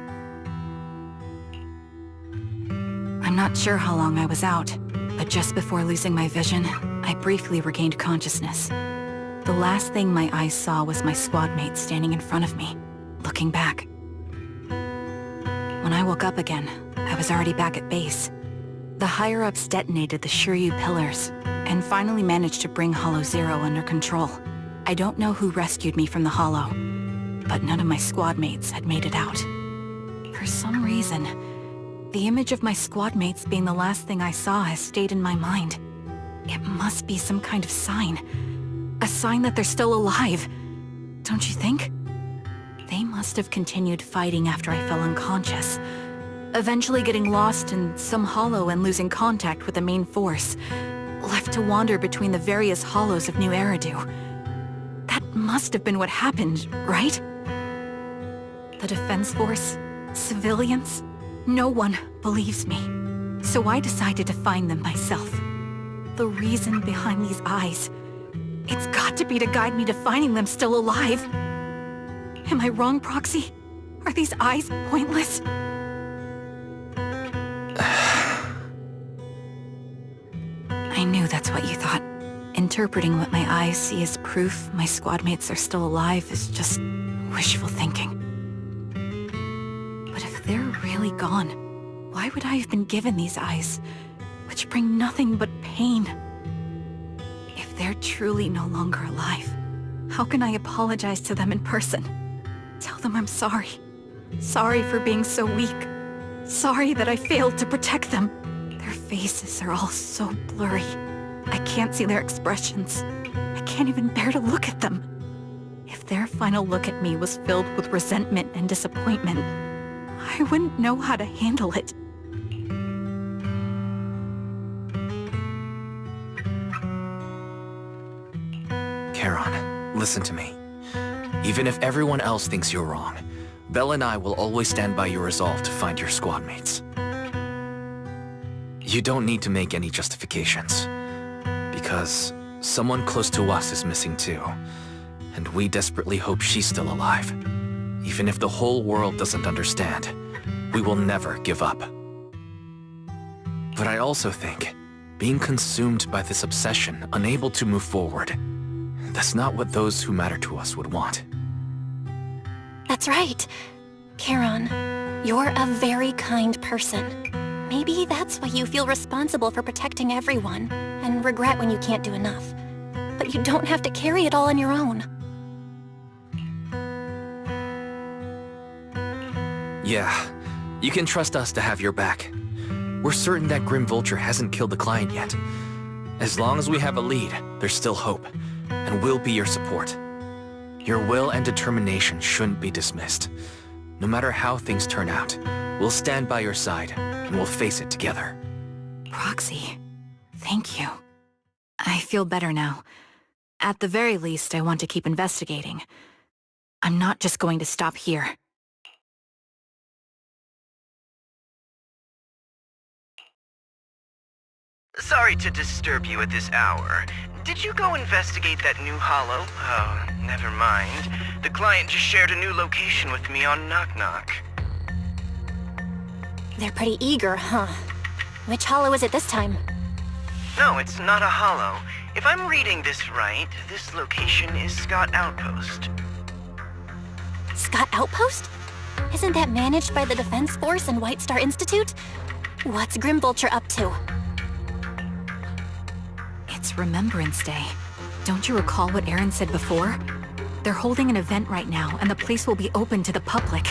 I'm not sure how long I was out, but just before losing my vision, I briefly regained consciousness. The last thing my eyes saw was my squad mate standing in front of me, looking back. When I woke up again, I was already back at base. The higher-ups detonated the Shiryu pillars, and finally managed to bring Hollow Zero under control. I don't know who rescued me from the Hollow, but none of my squad mates had made it out. For some reason, the image of my squad mates being the last thing I saw has stayed in my mind. It must be some kind of sign. A sign that they're still alive. Don't you think? They must have continued fighting after I fell unconscious, eventually getting lost in some hollow and losing contact with the main force, left to wander between the various hollows of New Eridu. That must have been what happened, right? The Defense Force? Civilians? No one believes me. So I decided to find them myself. The reason behind these eyes. It's got to be to guide me to finding them still alive. Am I wrong, Proxy? Are these eyes pointless? I knew that's what you thought. Interpreting what my eyes see as proof my squad mates are still alive is just wishful thinking. But if they're really gone, why would I have been given these eyes, which bring nothing but pain? If they're truly no longer alive, how can I apologize to them in person? Tell them I'm sorry. Sorry for being so weak. Sorry that I failed to protect them. Their faces are all so blurry. I can't see their expressions. I can't even bear to look at them. If their final look at me was filled with resentment and disappointment, I wouldn't know how to handle it. Charon, listen to me. Even if everyone else thinks you're wrong, Belle and I will always stand by your resolve to find your squad mates. You don't need to make any justifications, because someone close to us is missing too, and we desperately hope she's still alive. Even if the whole world doesn't understand, we will never give up. But I also think, being consumed by this obsession, unable to move forward, that's not what those who matter to us would want. That's right. Charon, you're a very kind person. Maybe that's why you feel responsible for protecting everyone, and regret when you can't do enough. But you don't have to carry it all on your own. Yeah, you can trust us to have your back. We're certain that Grim Vulture hasn't killed the client yet. As long as we have a lead, there's still hope, and we'll be your support. Your will and determination shouldn't be dismissed. No matter how things turn out, we'll stand by your side, and we'll face it together. Proxy, thank you. I feel better now. At the very least, I want to keep investigating. I'm not just going to stop here. Sorry to disturb you at this hour. Did you go investigate that new hollow? Oh, never mind. The client just shared a new location with me on Knock Knock. They're pretty eager, huh? Which hollow is it this time? No, it's not a hollow. If I'm reading this right, this location is Scott Outpost. Scott Outpost? Isn't that managed by the Defense Force and White Star Institute? What's Grim Vulture up to? It's Remembrance Day. Don't you recall what Erin said before? They're holding an event right now, and the place will be open to the public.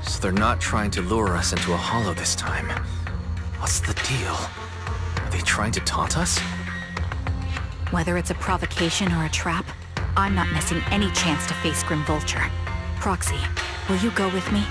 So they're not trying to lure us into a hollow this time. What's the deal? Are they trying to taunt us? Whether it's a provocation or a trap, I'm not missing any chance to face Grim Vulture. Proxy, will you go with me?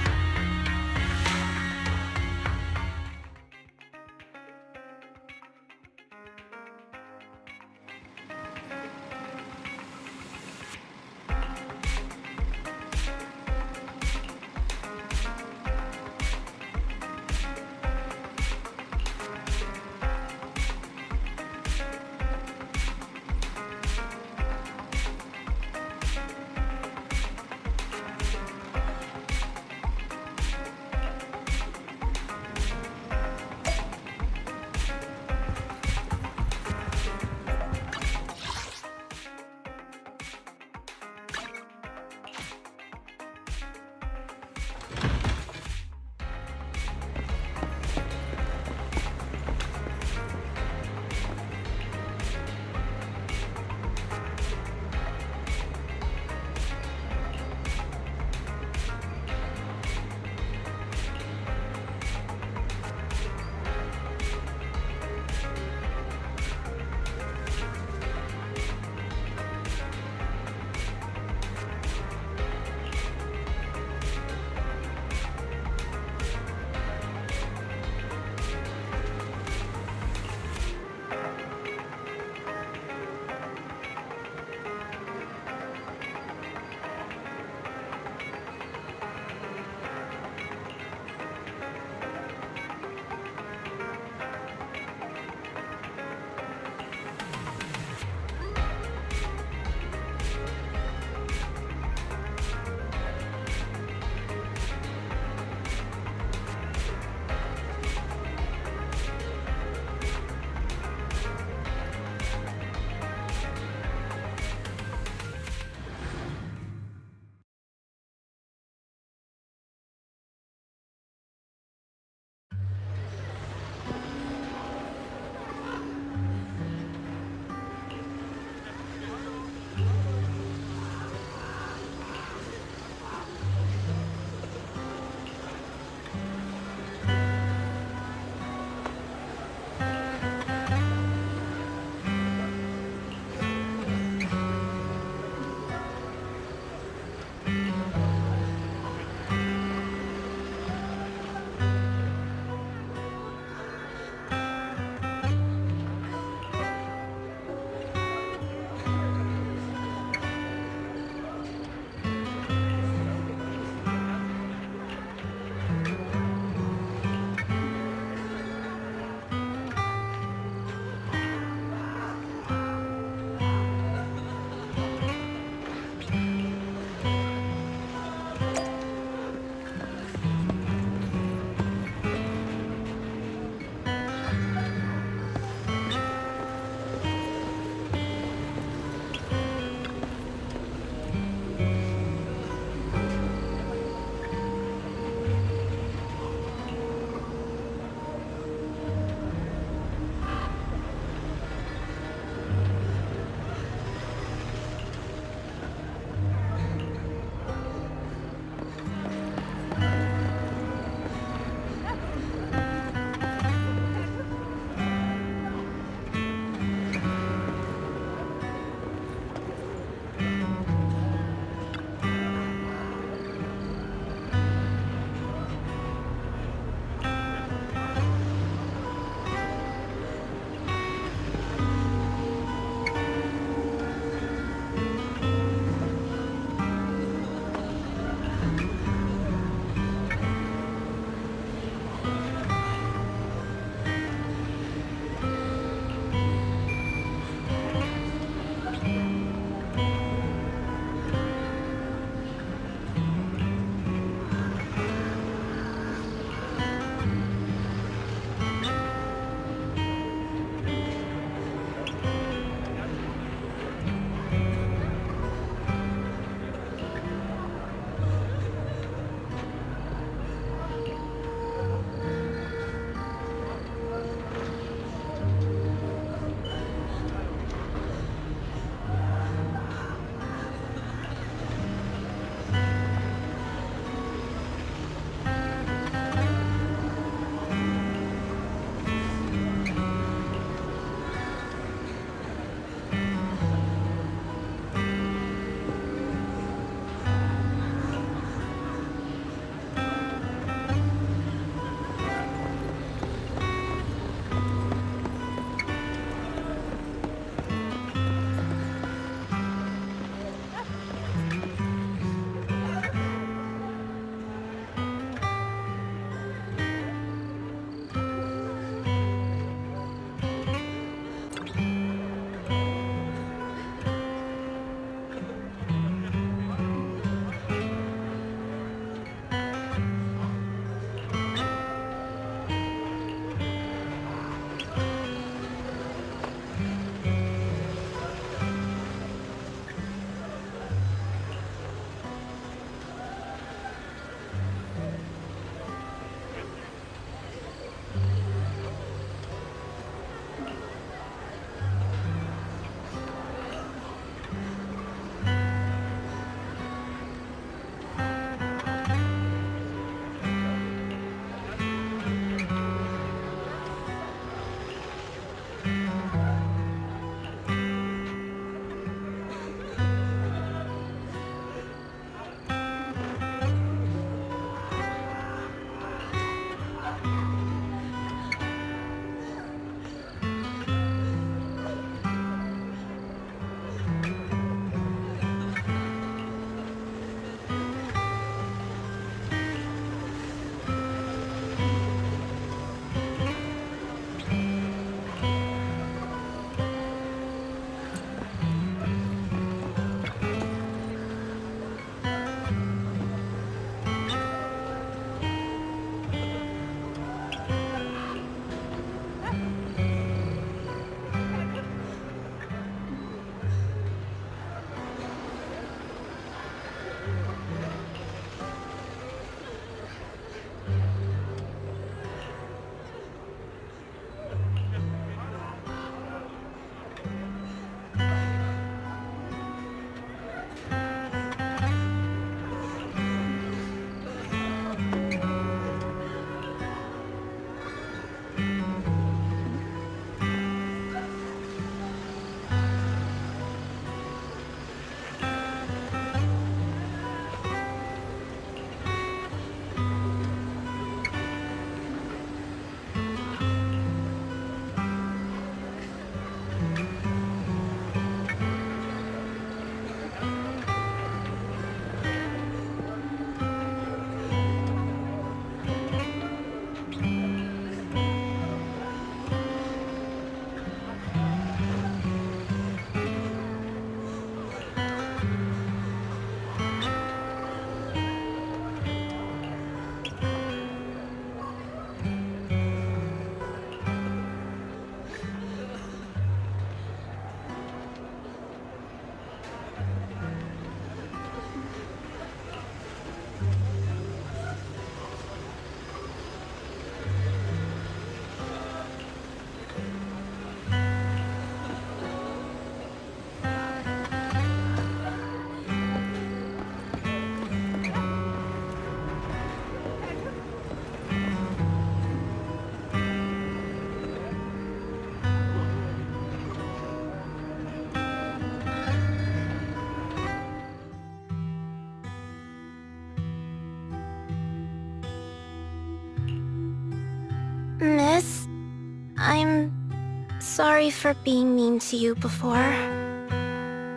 sorry for being mean to you before.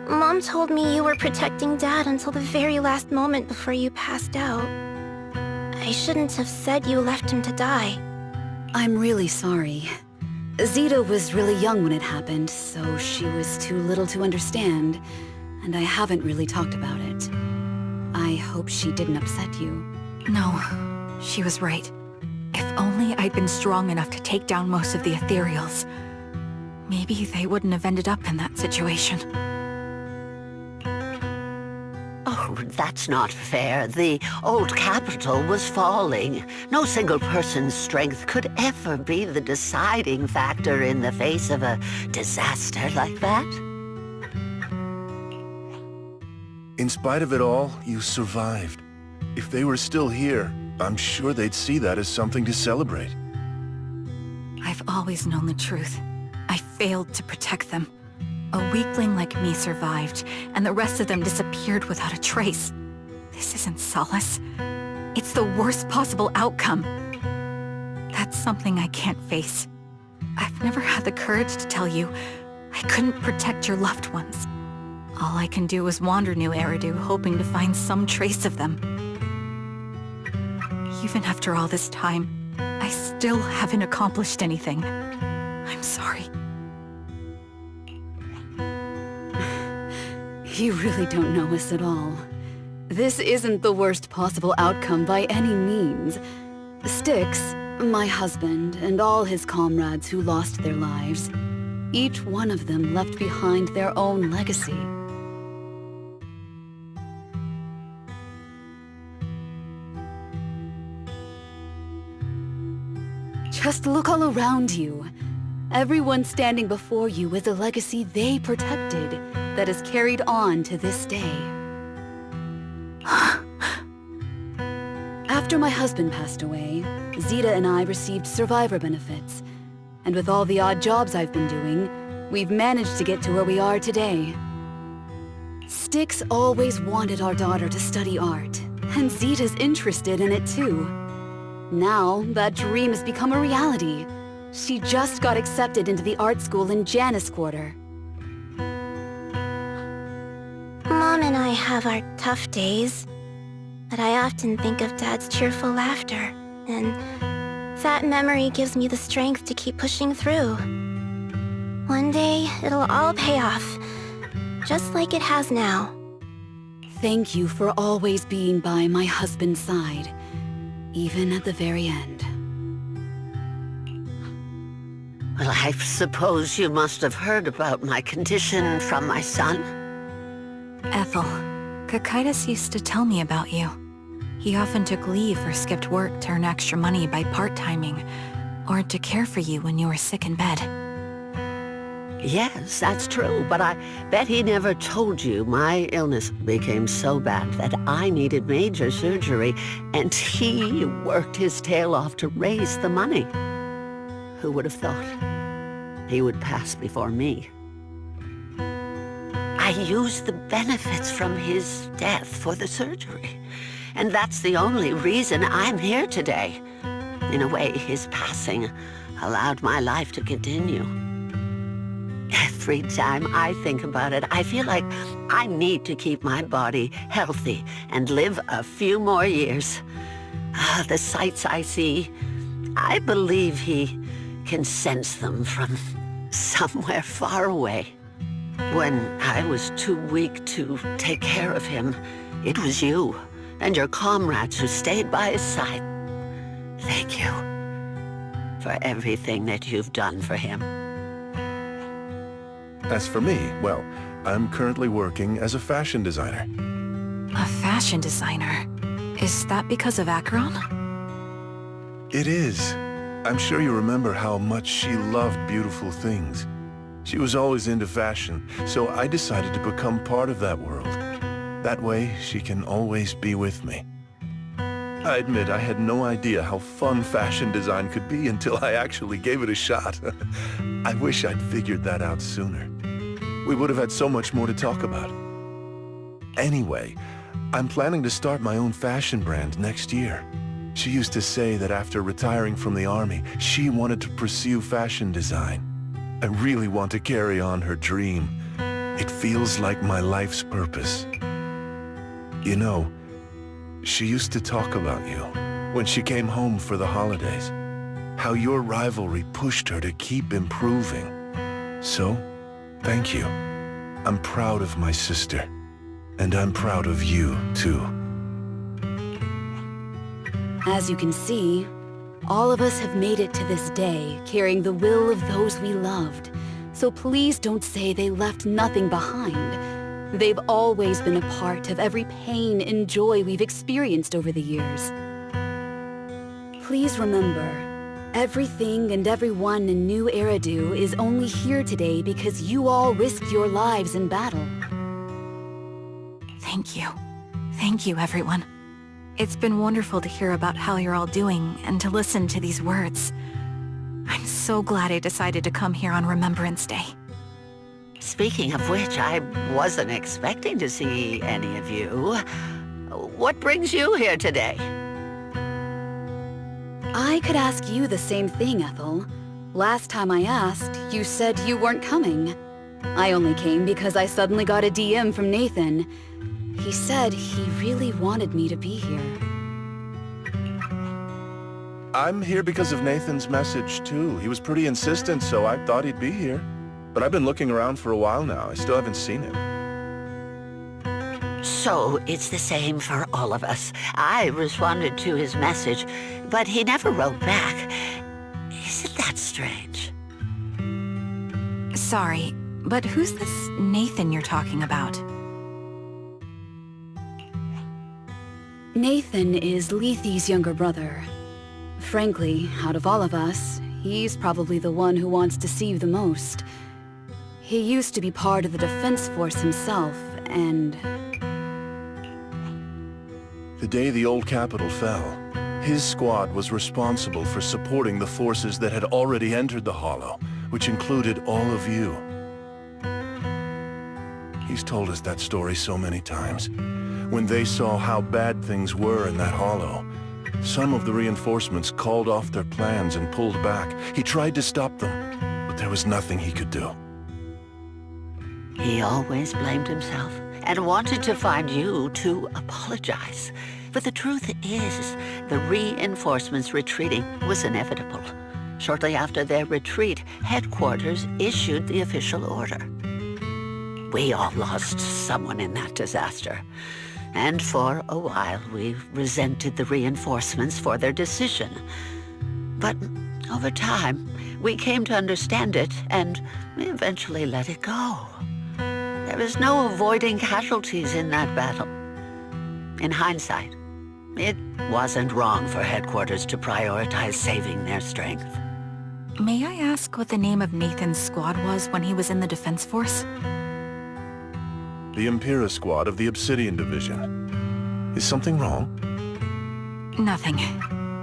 Mom told me you were protecting Dad until the very last moment before you passed out. I shouldn't have said you left him to die. I'm really sorry. Zita was really young when it happened, so she was too little to understand, and I haven't really talked about it. I hope she didn't upset you. No, she was right. If only I'd been strong enough to take down most of the ethereals. Maybe they wouldn't have ended up in that situation. Oh, that's not fair. The old capital was falling. No single person's strength could ever be the deciding factor in the face of a disaster like that. In spite of it all, you survived. If they were still here, I'm sure they'd see that as something to celebrate. I've always known the truth. I failed to protect them. A weakling like me survived, and the rest of them disappeared without a trace. This isn't solace. It's the worst possible outcome. That's something I can't face. I've never had the courage to tell you I couldn't protect your loved ones. All I can do is wander New Eridu, hoping to find some trace of them. Even after all this time, I still haven't accomplished anything. I'm sorry. You really don't know us at all. This isn't the worst possible outcome by any means. Styx, my husband, and all his comrades who lost their lives, each one of them left behind their own legacy. Just look all around you. Everyone standing before you is a legacy they protected that is carried on to this day. After my husband passed away, Zita and I received survivor benefits. And with all the odd jobs I've been doing, we've managed to get to where we are today. Styx always wanted our daughter to study art, and Zita's interested in it too. Now, that dream has become a reality. She just got accepted into the art school in Janus Quarter. Mom and I have our tough days, but I often think of Dad's cheerful laughter, and that memory gives me the strength to keep pushing through. One day, it'll all pay off, just like it has now. Thank you for always being by my husband's side, even at the very end. Well, I suppose you must have heard about my condition from my son. Ethel, Kakaitis used to tell me about you. He often took leave or skipped work to earn extra money by part-timing, or to care for you when you were sick in bed. Yes, that's true, but I bet he never told you my illness became so bad that I needed major surgery, and he worked his tail off to raise the money. Who would have thought he would pass before me? I used the benefits from his death for the surgery, and that's the only reason I'm here today. In a way, his passing allowed my life to continue. Every time I think about it, I feel like I need to keep my body healthy and live a few more years. The sights I see, I believe he can sense them from somewhere far away. When I was too weak to take care of him, it was you and your comrades who stayed by his side. Thank you for everything that you've done for him. As for me, well, I'm currently working as a fashion designer. A fashion designer? Is that because of Acheron? It is. I'm sure you remember how much she loved beautiful things. She was always into fashion, so I decided to become part of that world. That way, she can always be with me. I admit I had no idea how fun fashion design could be until I actually gave it a shot. I wish I'd figured that out sooner. We would have had so much more to talk about. Anyway, I'm planning to start my own fashion brand next year. She used to say that after retiring from the army, she wanted to pursue fashion design. I really want to carry on her dream. It feels like my life's purpose. You know, she used to talk about you when she came home for the holidays. How your rivalry pushed her to keep improving. So, thank you. I'm proud of my sister. And I'm proud of you, too. As you can see, all of us have made it to this day, carrying the will of those we loved. So please don't say they left nothing behind. They've always been a part of every pain and joy we've experienced over the years. Please remember, everything and everyone in New Eridu is only here today because you all risked your lives in battle. Thank you. Thank you, everyone. It's been wonderful to hear about how you're all doing and to listen to these words. I'm so glad I decided to come here on Remembrance Day. Speaking of which, I wasn't expecting to see any of you. What brings you here today? I could ask you the same thing, Ethel. Last time I asked, you said you weren't coming. I only came because I suddenly got a DM from Nathan. He said he really wanted me to be here. I'm here because of Nathan's message, too. He was pretty insistent, so I thought he'd be here. But I've been looking around for a while now. I still haven't seen him. So, it's the same for all of us. I responded to his message, but he never wrote back. Isn't that strange? Sorry, but who's this Nathan you're talking about? Nathan is Lethe's younger brother. Frankly, out of all of us, he's probably the one who wants to see you the most. He used to be part of the defense force himself, and... The day the old capital fell, his squad was responsible for supporting the forces that had already entered the Hollow, which included all of you. He's told us that story so many times. When they saw how bad things were in that Hollow, some of the reinforcements called off their plans and pulled back. He tried to stop them, but there was nothing he could do. He always blamed himself and wanted to find you to apologize. But the truth is, the reinforcements retreating was inevitable. Shortly after their retreat, headquarters issued the official order. We all lost someone in that disaster. And for a while, we resented the reinforcements for their decision. But over time, we came to understand it, and we eventually let it go. There was no avoiding casualties in that battle. In hindsight, it wasn't wrong for headquarters to prioritize saving their strength. May I ask what the name of Nathan's squad was when he was in the defense force? The Impera squad of the Obsidian Division. Is something wrong? Nothing.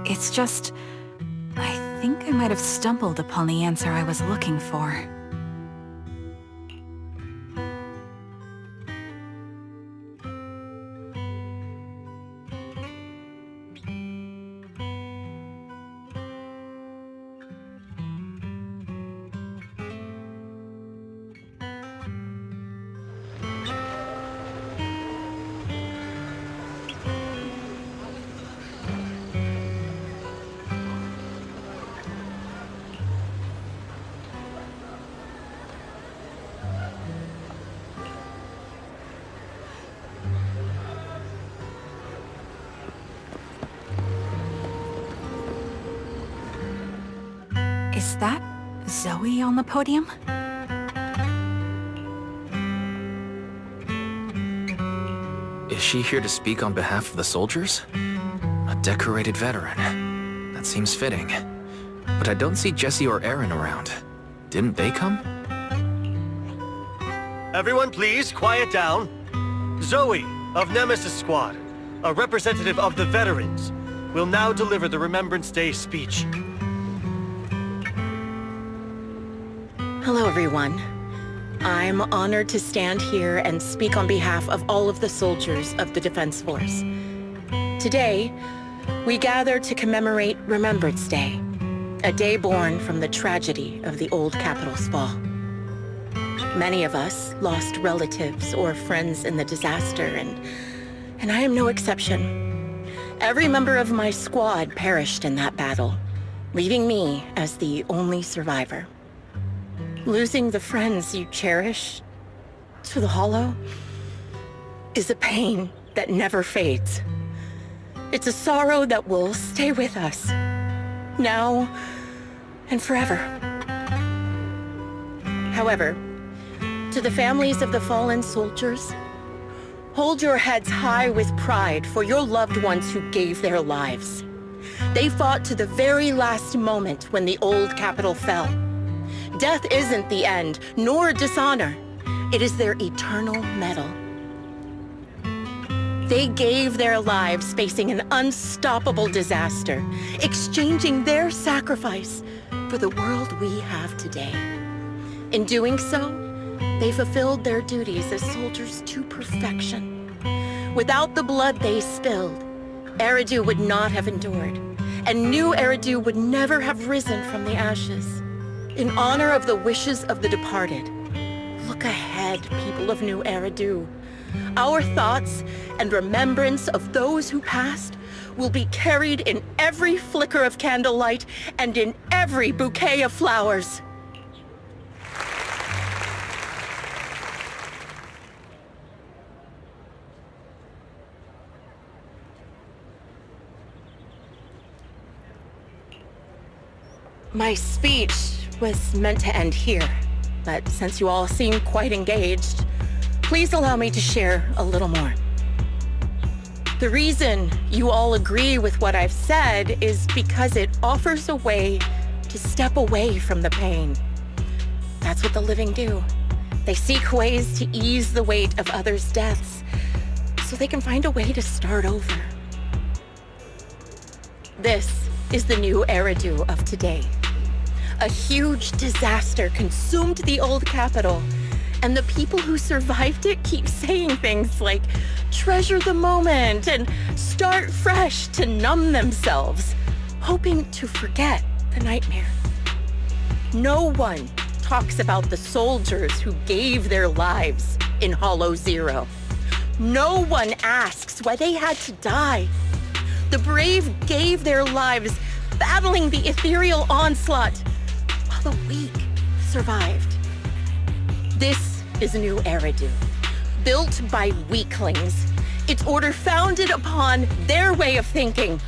It's just... I think I might have stumbled upon the answer I was looking for. Is that Zoe on the podium? Is she here to speak on behalf of the soldiers? A decorated veteran. That seems fitting. But I don't see Jesse or Aaron around. Didn't they come? Everyone please, quiet down. Zoe, of Nemesis Squad, a representative of the veterans, will now deliver the Remembrance Day speech. Hello, everyone. I'm honored to stand here and speak on behalf of all of the soldiers of the Defense Force. Today, we gather to commemorate Remembrance Day, A day born from the tragedy of the old capital's fall. Many of us lost relatives or friends in the disaster, and I am no exception. Every member of my squad perished in that battle, leaving me as the only survivor. Losing the friends you cherish to the Hollow is a pain that never fades. It's a sorrow that will stay with us, now and forever. However, to the families of the fallen soldiers, hold your heads high with pride for your loved ones who gave their lives. They fought to the very last moment when the old capital fell. Death isn't the end, nor dishonor. It is their eternal medal. They gave their lives facing an unstoppable disaster, exchanging their sacrifice for the world we have today. In doing so, they fulfilled their duties as soldiers to perfection. Without the blood they spilled, Eridu would not have endured, and new Eridu would never have risen from the ashes. In honor of the wishes of the departed, look ahead, people of New Eridu. Our thoughts and remembrance of those who passed will be carried in every flicker of candlelight and in every bouquet of flowers. My speech was meant to end here, but since you all seem quite engaged, please allow me to share a little more. The reason you all agree with what I've said is because it offers a way to step away from the pain. That's what the living do. They seek ways to ease the weight of others' deaths so they can find a way to start over. This is the new Eridu of today. A huge disaster consumed the old capital, and the people who survived it keep saying things like, treasure the moment and start fresh to numb themselves, hoping to forget the nightmare. No one talks about the soldiers who gave their lives in Hollow Zero. No one asks why they had to die. The brave gave their lives battling the ethereal onslaught, while the weak survived. This is New Eridu, built by weaklings. Its order founded upon their way of thinking.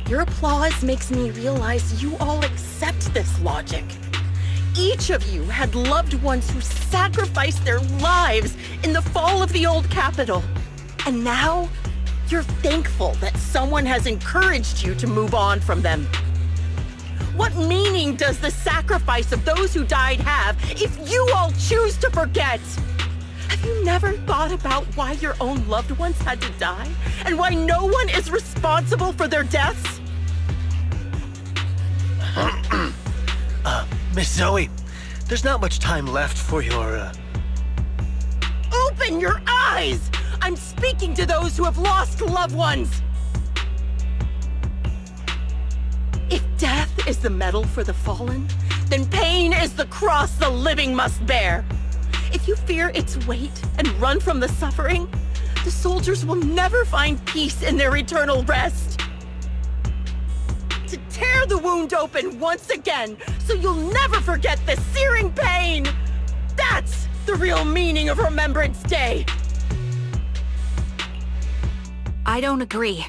Your applause makes me realize you all accept this logic. Each of you had loved ones who sacrificed their lives in the fall of the old capital. And now, you're thankful that someone has encouraged you to move on from them. What meaning does the sacrifice of those who died have if you all choose to forget? Have you never thought about why your own loved ones had to die? And why no one is responsible for their deaths? Miss Zoe, there's not much time left for your, Open your eyes! I'm speaking to those who have lost loved ones! If death is the medal for the fallen, then pain is the cross the living must bear. If you fear its weight and run from the suffering, the soldiers will never find peace in their eternal rest. To tear the wound open once again, so you'll never forget the searing pain! That's the real meaning of Remembrance Day! I don't agree.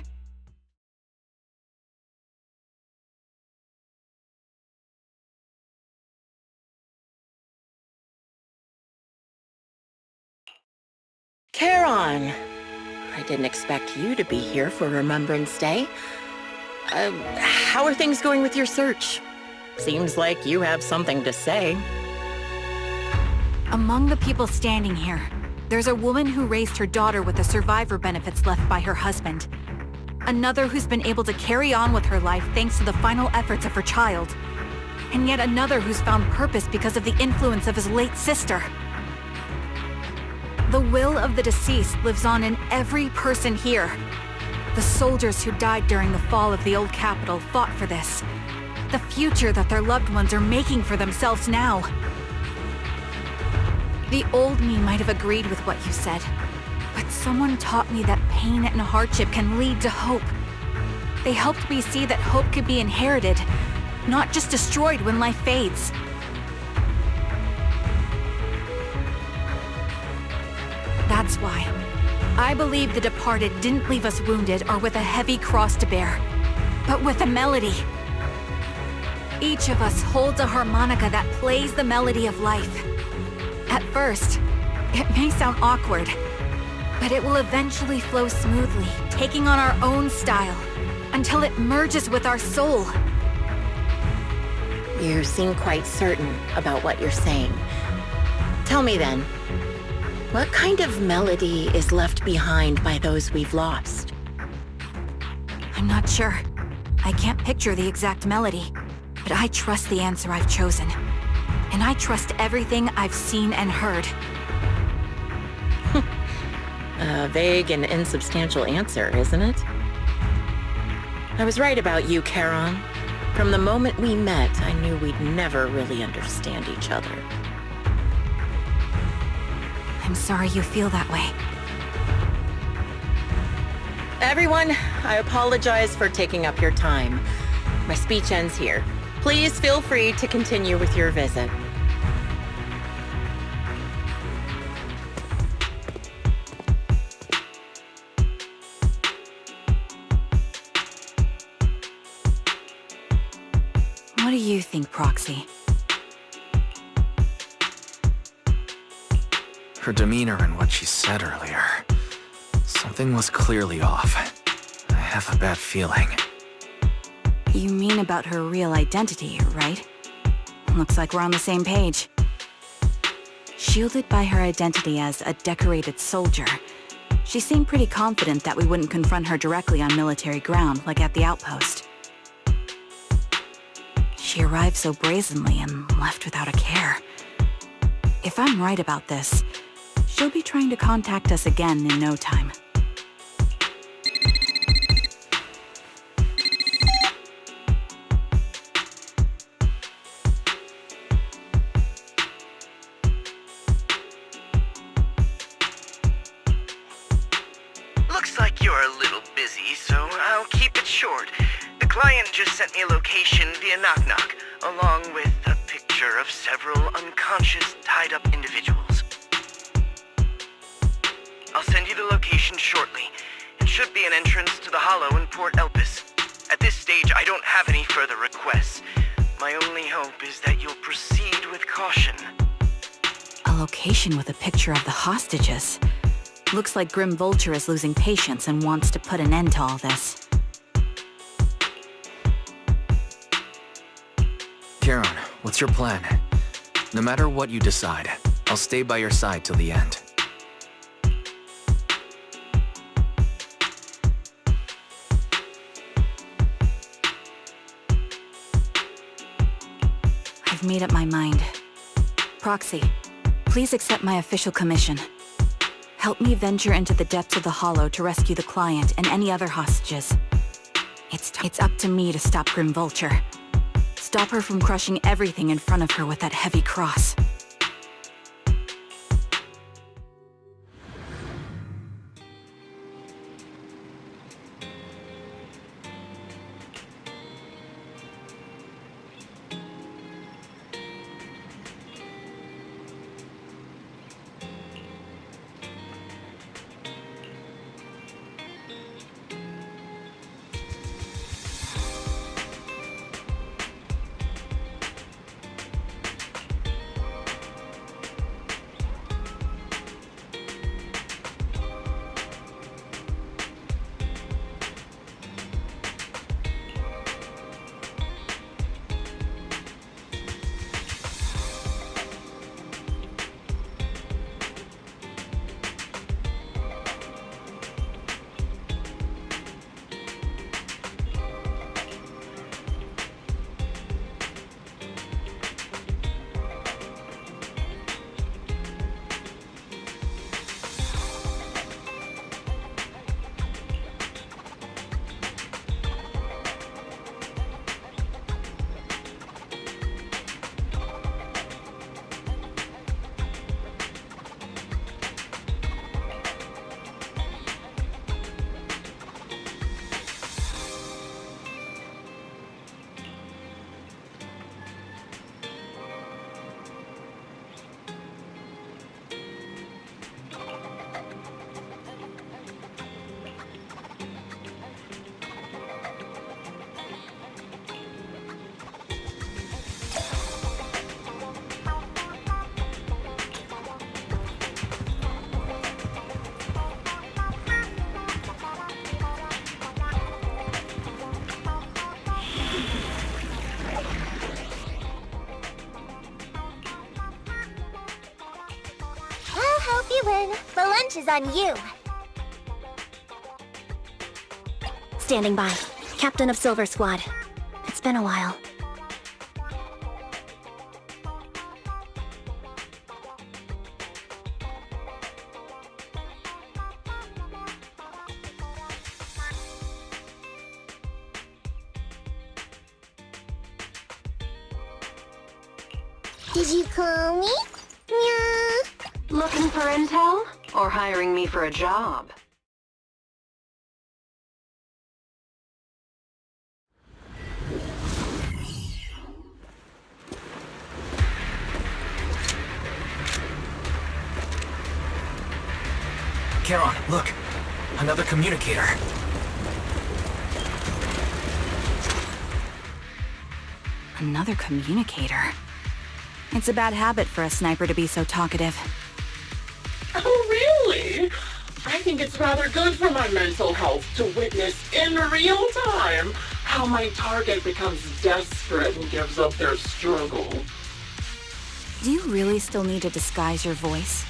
Charon, I didn't expect you to be here for Remembrance Day. How are things going with your search? Seems like you have something to say. Among the people standing here, there's a woman who raised her daughter with the survivor benefits left by her husband. Another who's been able to carry on with her life thanks to the final efforts of her child. And yet another who's found purpose because of the influence of his late sister. The will of the deceased lives on in every person here. The soldiers who died during the fall of the old capital fought for this. The future that their loved ones are making for themselves now. The old me might have agreed with what you said, but someone taught me that pain and hardship can lead to hope. They helped me see that hope could be inherited, not just destroyed when life fades. That's why I believe the departed didn't leave us wounded or with a heavy cross to bear, but with a melody. Each of us holds a harmonica that plays the melody of life. At first, it may sound awkward, but it will eventually flow smoothly, taking on our own style, until it merges with our soul. You seem quite certain about what you're saying. Tell me then, what kind of melody is left behind by those we've lost? I'm not sure. I can't picture the exact melody, but I trust the answer I've chosen. And I trust everything I've seen and heard. A vague and insubstantial answer, isn't it? I was right about you, Charon. From the moment we met, I knew we'd never really understand each other. I'm sorry you feel that way. Everyone, I apologize for taking up your time. My speech ends here. Please feel free to continue with your visit. What do you think, Proxy? Her demeanor and what she said earlier. Something was clearly off. I have a bad feeling. You mean about her real identity, right? Looks like we're on the same page. Shielded by her identity as a decorated soldier, she seemed pretty confident that we wouldn't confront her directly on military ground like at the outpost. She arrived so brazenly and left without a care. If I'm right about this, she'll be trying to contact us again in no time. Looks like you're a little busy, so I'll keep it short. The client just sent me a location via knock-knock, along with a picture of several unconscious, tied-up individuals. I'll send you the location shortly. It should be an entrance to the Hollow in Port Elpis. At this stage, I don't have any further requests. My only hope is that you'll proceed with caution. A location with a picture of the hostages. Looks like Grim Vulture is losing patience and wants to put an end to all this. Charon, what's your plan? No matter what you decide, I'll stay by your side till the end. I've made up my mind. Proxy, please accept my official commission. Help me venture into the depths of the Hollow to rescue the client and any other hostages. It's up to me to stop Grim Vulture. Stop her from crushing everything in front of her with that heavy cross. You win. The lunch is on you. Standing by. Captain of Silver Squad. It's been a while. Did you call me? Yeah. Looking for intel? Or hiring me for a job? Charon, look! Another communicator. Another communicator? It's a bad habit for a sniper to be so talkative. Oh, really? I think it's rather good for my mental health to witness in real time how my target becomes desperate and gives up their struggle. Do you really still need to disguise your voice?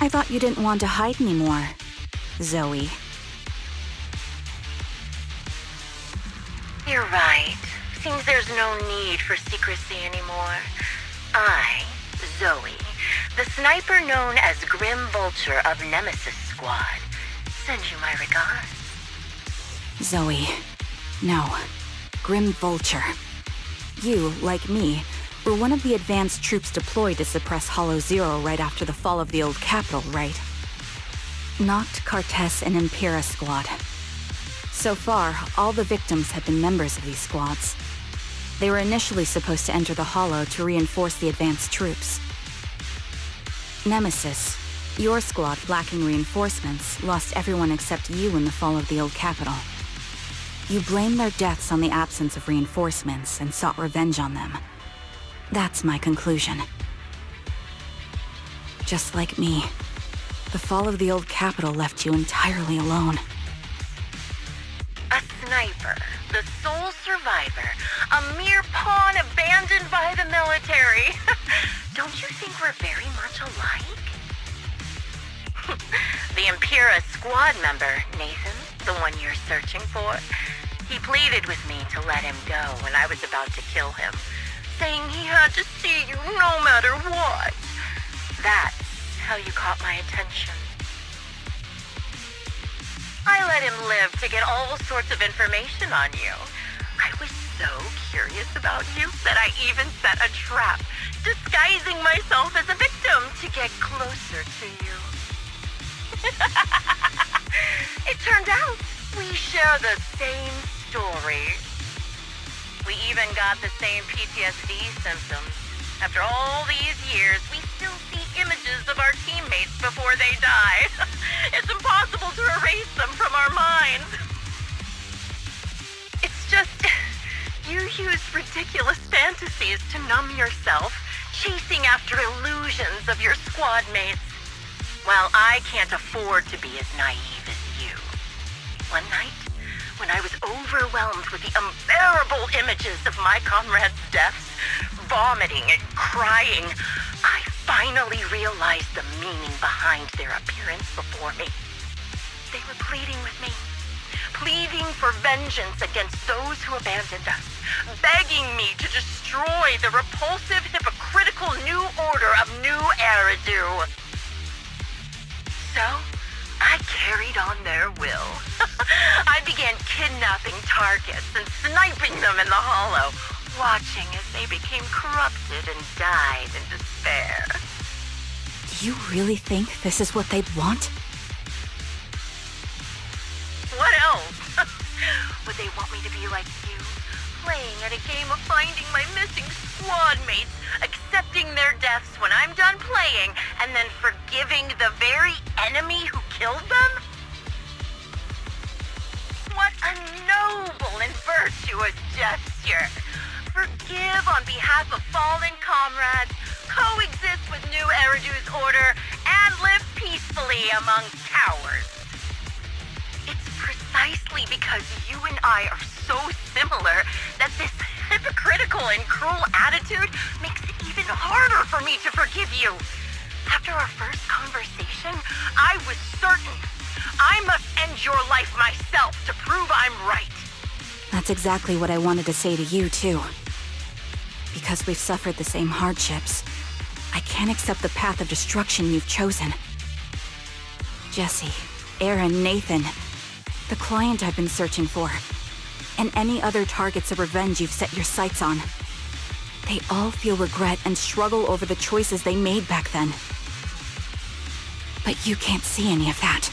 I thought you didn't want to hide anymore, Zoe. You're right. Seems there's no need for secrecy anymore. I, Zoe, the sniper known as Grim Vulture of Nemesis Squad, send you my regards. Zoe. No. Grim Vulture. You, like me, were one of the advanced troops deployed to suppress Hollow Zero right after the fall of the old capital, right? Noct, Cartes, and Impera Squad. So far, all the victims have been members of these squads. They were initially supposed to enter the Hollow to reinforce the advanced troops. Nemesis, your squad lacking reinforcements, lost everyone except you in the fall of the old capital. You blamed their deaths on the absence of reinforcements and sought revenge on them. That's my conclusion. Just like me, the fall of the old capital left you entirely alone. A sniper, the sole survivor, a mere pawn abandoned by the military. Don't you think we're very much alike? The Impera squad member, Nathan, the one you're searching for, he pleaded with me to let him go when I was about to kill him, saying he had to see you no matter what. That's how you caught my attention. I let him live to get all sorts of information on you. I was so curious about you that I even set a trap, disguising myself as a victim to get closer to you. It turned out we share the same story. We even got the same PTSD symptoms. After all these years, we still see images of our teammates before they die. It's impossible to erase them from our minds. It's just, you use ridiculous fantasies to numb yourself, chasing after illusions of your squad mates. While I can't afford to be as naive as you. One night, when I was overwhelmed with the unbearable images of my comrades' deaths, vomiting and crying, I finally realized the meaning behind their appearance before me. They were pleading with me, pleading for vengeance against those who abandoned us, begging me to destroy the repulsive, hypocritical new order of New Eridu. So, I carried on their will. I began kidnapping targets and sniping them in the Hollow, watching as they became corrupted and died in despair. Do you really think this is what they'd want? What else? Would they want me to be like you, playing at a game of finding my missing squad mates, accepting their deaths when I'm done playing, and then forgiving the very enemy who killed them? What a noble and virtuous gesture! Forgive on behalf of fallen comrades, coexist with New Eridu's order, and live peacefully among cowards. It's precisely because you and I are so similar that this hypocritical and cruel attitude makes it even harder for me to forgive you. After our first conversation, I was certain. I must end your life myself to prove I'm right. That's exactly what I wanted to say to you, too. Because we've suffered the same hardships, I can't accept the path of destruction you've chosen. Jesse, Aaron, Nathan, the client I've been searching for, and any other targets of revenge you've set your sights on. They all feel regret and struggle over the choices they made back then. But you can't see any of that.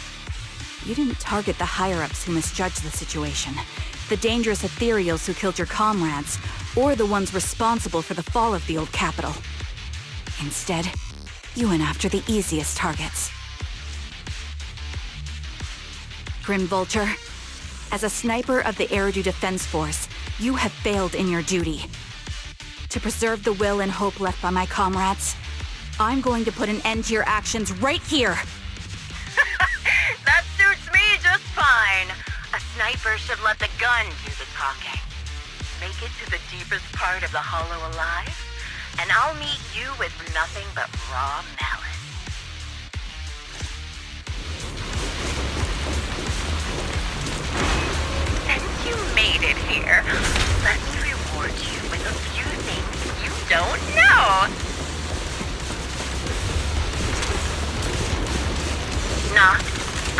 You didn't target the higher-ups who misjudged the situation, the dangerous ethereals who killed your comrades, or the ones responsible for the fall of the old capital. Instead, you went after the easiest targets. Grim Vulture, as a sniper of the Eridu Defense Force, you have failed in your duty. To preserve the will and hope left by my comrades, I'm going to put an end to your actions right here! That suits me just fine. A sniper should let the gun do the talking. Make it to the deepest part of the hollow alive, and I'll meet you with nothing but raw malice. Since you made it here, let me reward you with a few things you don't know. Noct,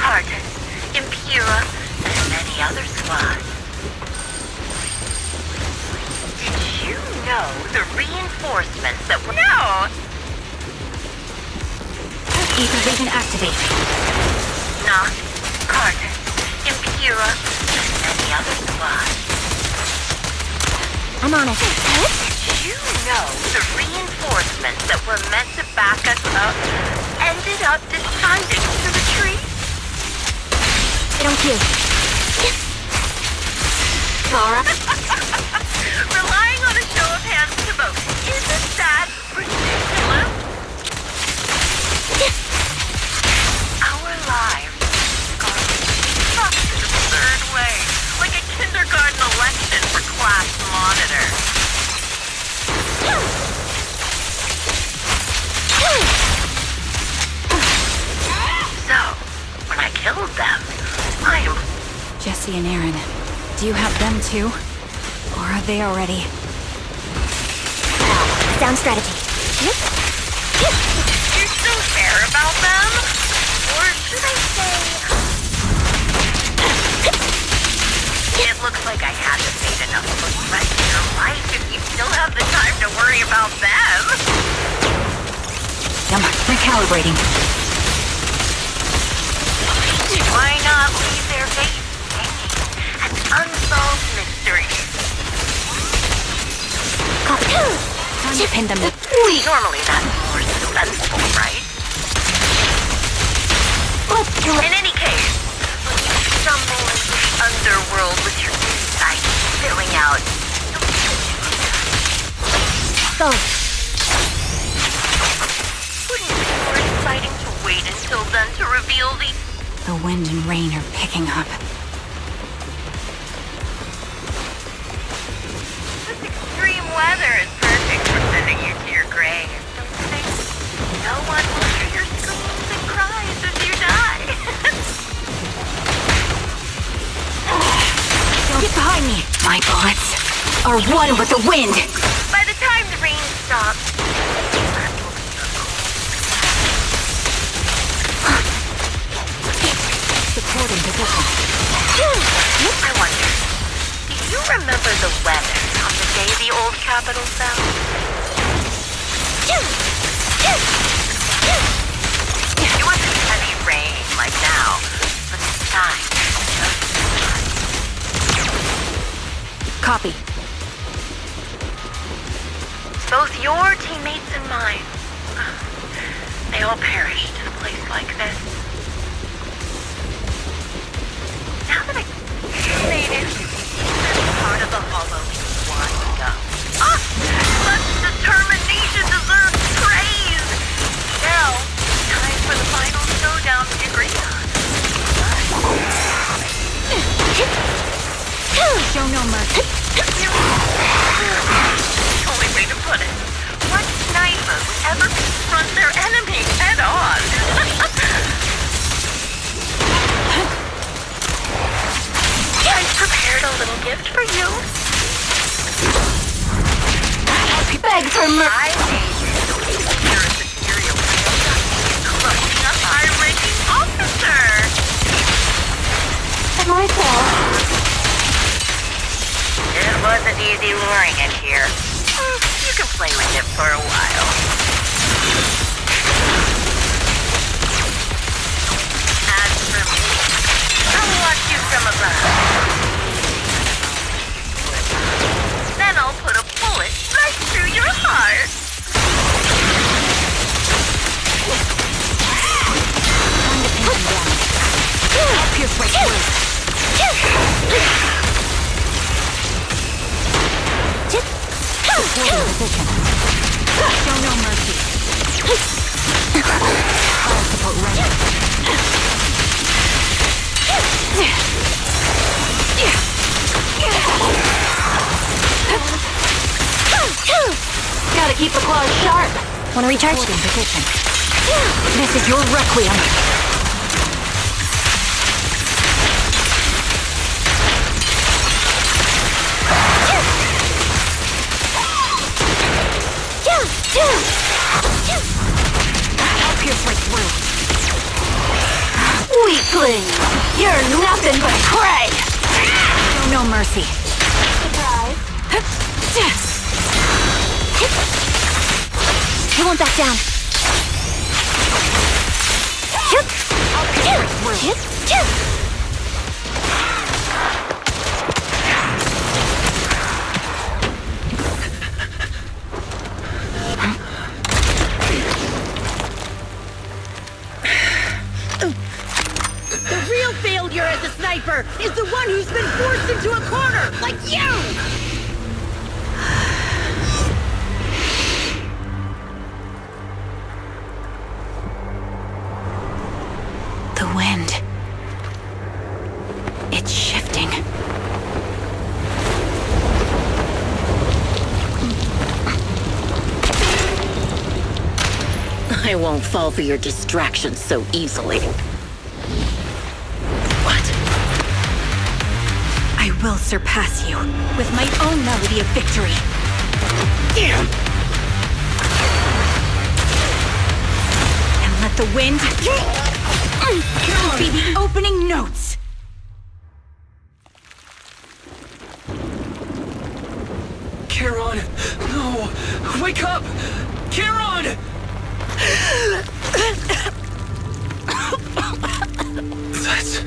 Cartus, Impura, and many other squads. Did you know the reinforcements that were— No! Ether vision activate. Noct, Cartus, Impura, and many other squads. I'm on it. Did you know the reinforcements that were meant to back us up ended up deciding to retreat? I don't care. Laura? Relying on a show of hands to vote, isn't that ridiculous? Our lives are such an absurd way, like a kindergarten election for class monitor. So, when I killed them, Jesse and Aaron, do you have them too? Or are they already? Sound strategy. You still care about them? Or should I say... It looks like I haven't made enough for the rest of your life if you still have the time to worry about them. Recalibrating. Why not leave their fates hanging as unsolved mysteries? Copy. Time to pin them. Normally that's more suspenseful, right? In any case, when you stumble into the underworld with your insight spilling out, Go. Wouldn't it be more exciting to wait until then to reveal the... The wind and rain are picking up. This extreme weather is perfect for sending you to your grave, don't you think? No one will hear your screams and cries as you die. Get behind me! My bullets are one with the wind! By the time the rain stops, supporting position. I wonder, do you remember the weather on the day the old capital fell? It wasn't heavy rain like now, but the sky just... Copy. Both your teammates and mine. They all perished in a place like this. Now that I made it to this part of the hollow you want to go. Such determination deserves praise! Now, time for the final showdown we agreed on. Show no mercy. Only way to put it. What sniper would ever confront their enemy I made you. You're a superior crushing a high-ranking officer. My fault. It wasn't easy luring it here. You can play with it for a while. As for me, I'll watch you from above. Then I'll put a bullet right through your heart. I'll pierce right through. Show no mercy. Fire support ready. Gotta keep the claws sharp. Wanna recharge? Position. This is your requiem. I'll pierce right through. Weakling! You're nothing but prey! Show no mercy. Surprise. I won't back down. I'll pierce right through. Failure as a sniper is the one who's been forced into a corner, like you! The wind. It's shifting. I won't fall for your distractions so easily. I will surpass you with my own melody of victory. And let the wind be the opening notes. Charon! No! Wake up! Charon! That's...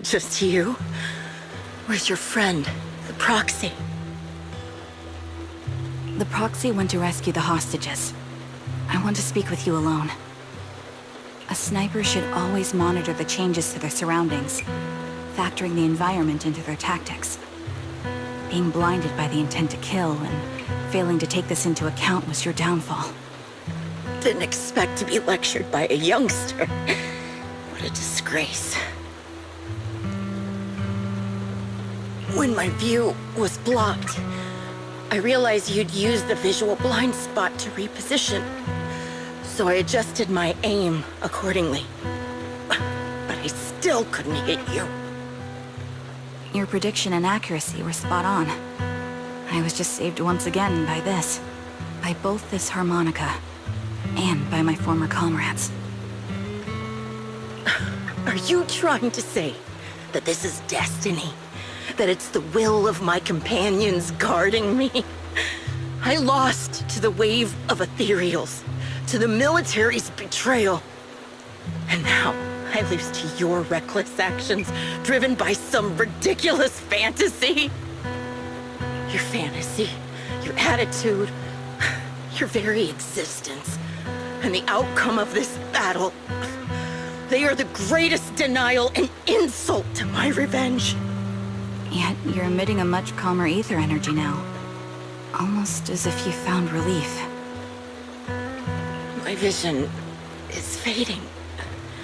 Just you? Where's your friend, the proxy? The proxy went to rescue the hostages. I want to speak with you alone. A sniper should always monitor the changes to their surroundings, factoring the environment into their tactics. Being blinded by the intent to kill and failing to take this into account was your downfall. Didn't expect to be lectured by a youngster. What a disgrace. When my view was blocked, I realized you'd used the visual blind spot to reposition. So I adjusted my aim accordingly. But I still couldn't hit you. Your prediction and accuracy were spot on. I was just saved once again by this. By both this harmonica, and by my former comrades. Are you trying to say that this is destiny? That it's the will of my companions guarding me? I lost to the wave of ethereals, to the military's betrayal. And now I lose to your reckless actions, driven by some ridiculous fantasy. Your fantasy, your attitude, your very existence, and the outcome of this battle. They are the greatest denial and insult to my revenge. Yet you're emitting a much calmer ether energy now. Almost as if you found relief. My vision is fading.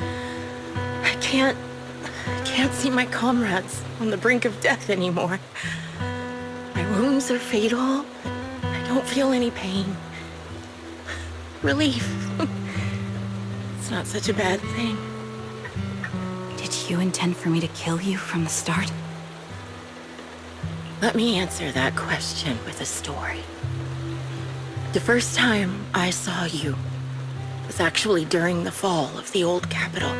I can't can't see my comrades on the brink of death anymore. My wounds are fatal. I don't feel any pain. Relief. It's not such a bad thing. Did you intend for me to kill you from the start? Let me answer that question with a story. The first time I saw you was actually during the fall of the old capital.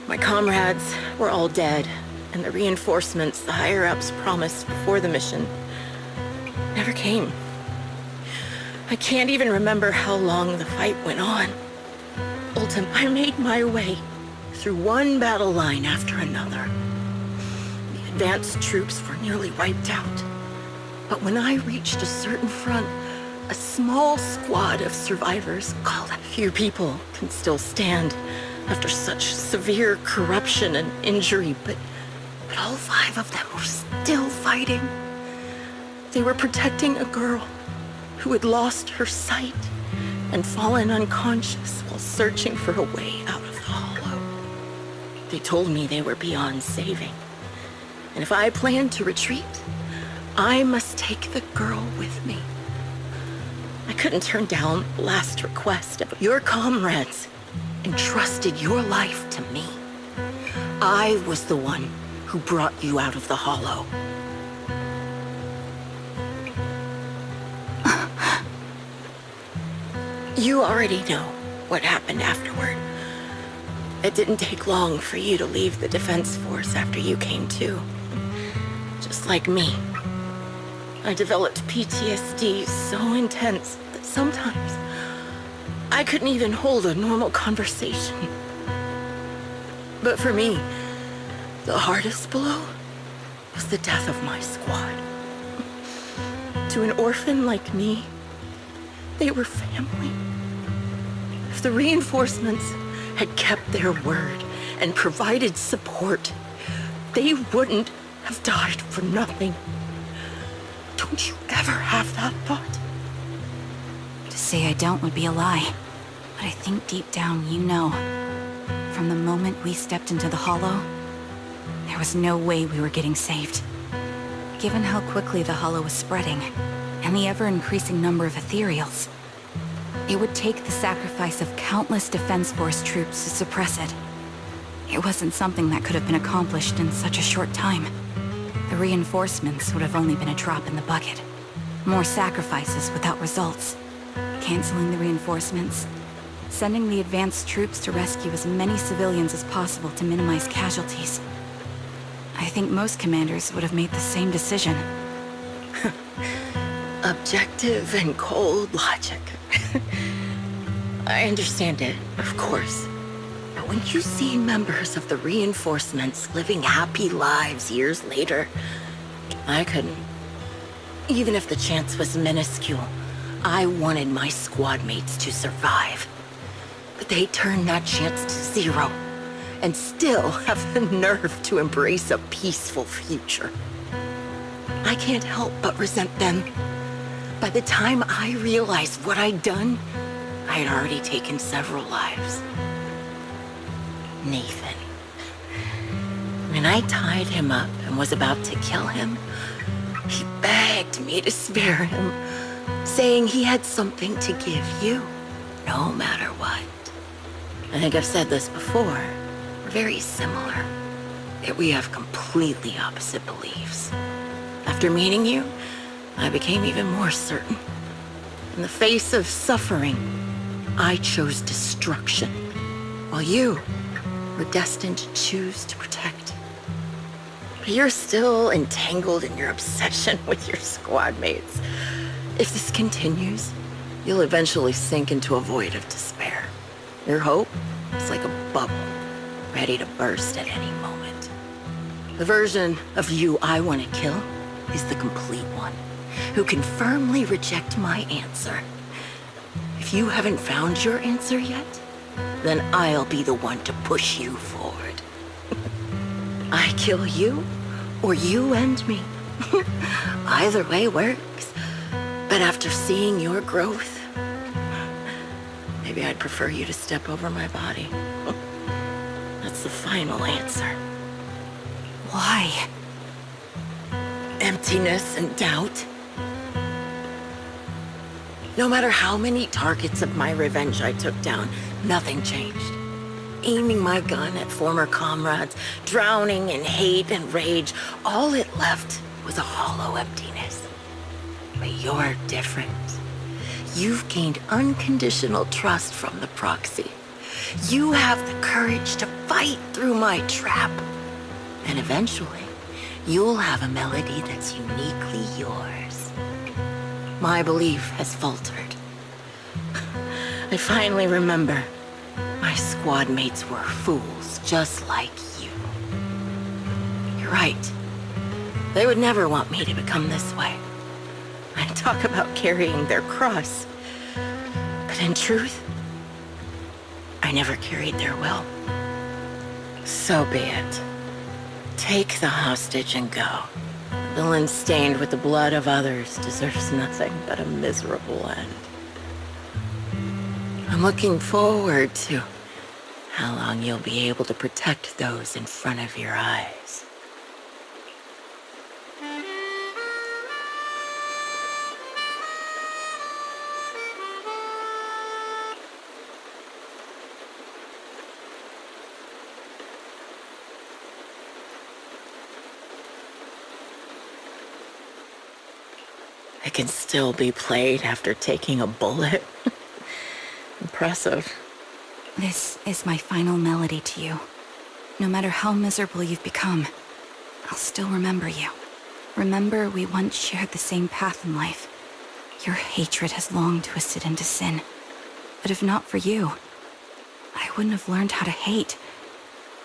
My comrades were all dead, and the reinforcements the higher-ups promised before the mission never came. I can't even remember how long the fight went on. Ultimately, I made my way through one battle line after another. The advanced troops were nearly wiped out. But when I reached a certain front, a small squad of survivors called. Few people can still stand after such severe corruption and injury, but all 5 of them were still fighting. They were protecting a girl who had lost her sight and fallen unconscious while searching for a way out of the hollow. They told me they were beyond saving, and if I planned to retreat, I must take the girl with me. I couldn't turn down the last request of your comrades entrusted your life to me. I was the one who brought you out of the hollow. You already know what happened afterward. It didn't take long for you to leave the Defense Force after you came to. Just like me. I developed PTSD so intense that sometimes I couldn't even hold a normal conversation. But for me, the hardest blow was the death of my squad. To an orphan like me, they were family. If the reinforcements had kept their word and provided support, they wouldn't have died for nothing. Don't you ever have that thought? To say I don't would be a lie, but I think deep down you know. From the moment we stepped into the hollow, there was no way we were getting saved. Given how quickly the hollow was spreading, and the ever-increasing number of ethereals, it would take the sacrifice of countless Defense Force troops to suppress it. It wasn't something that could have been accomplished in such a short time. The reinforcements would have only been a drop in the bucket. More sacrifices without results. Canceling the reinforcements. Sending the advanced troops to rescue as many civilians as possible to minimize casualties. I think most commanders would have made the same decision. Objective and cold logic. I understand it, of course. But when you see members of the reinforcements living happy lives years later, I couldn't. Even if the chance was minuscule, I wanted my squad mates to survive. But they turned that chance to 0, and still have the nerve to embrace a peaceful future. I can't help but resent them. By the time I realized what I'd done, I had already taken several lives. Nathan. When I tied him up and was about to kill him, he begged me to spare him, saying he had something to give you, no matter what. I think I've said this before. We're very similar, yet we have completely opposite beliefs. After meeting you, I became even more certain. In the face of suffering, I chose destruction, while you were destined to choose to protect. But you're still entangled in your obsession with your squad mates. If this continues, you'll eventually sink into a void of despair. Your hope is like a bubble, ready to burst at any moment. The version of you I want to kill is the complete one, who can firmly reject my answer. If you haven't found your answer yet, then I'll be the one to push you forward. I kill you, or you end me. Either way works. But after seeing your growth, maybe I'd prefer you to step over my body. That's That's the final answer. Why? Emptiness and doubt. No matter how many targets of my revenge I took down, nothing changed. Aiming my gun at former comrades, drowning in hate and rage, all it left was a hollow emptiness. But you're different. You've gained unconditional trust from the proxy. You have the courage to fight through my trap. And eventually, you'll have a melody that's uniquely yours. My belief has faltered. I finally remember. My squad mates were fools, just like you. You're right. They would never want me to become this way. And talk about carrying their cross. But in truth, I never carried their will. So be it. Take the hostage and go. The villain stained with the blood of others deserves nothing but a miserable end. I'm looking forward to how long you'll be able to protect those in front of your eyes. It can still be played after taking a bullet. Impressive. This is my final melody to you. No matter how miserable you've become, I'll still remember you. Remember we once shared the same path in life. Your hatred has long twisted into sin. But if not for you, I wouldn't have learned how to hate,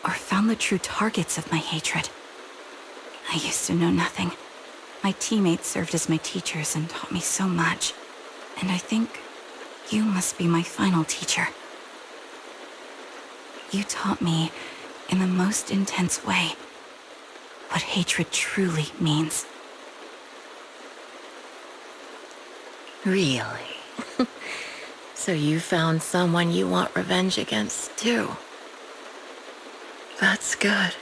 or found the true targets of my hatred. I used to know nothing. My teammates served as my teachers and taught me so much. And I think you must be my final teacher. You taught me, in the most intense way, what hatred truly means. Really? So you found someone you want revenge against, too. That's good.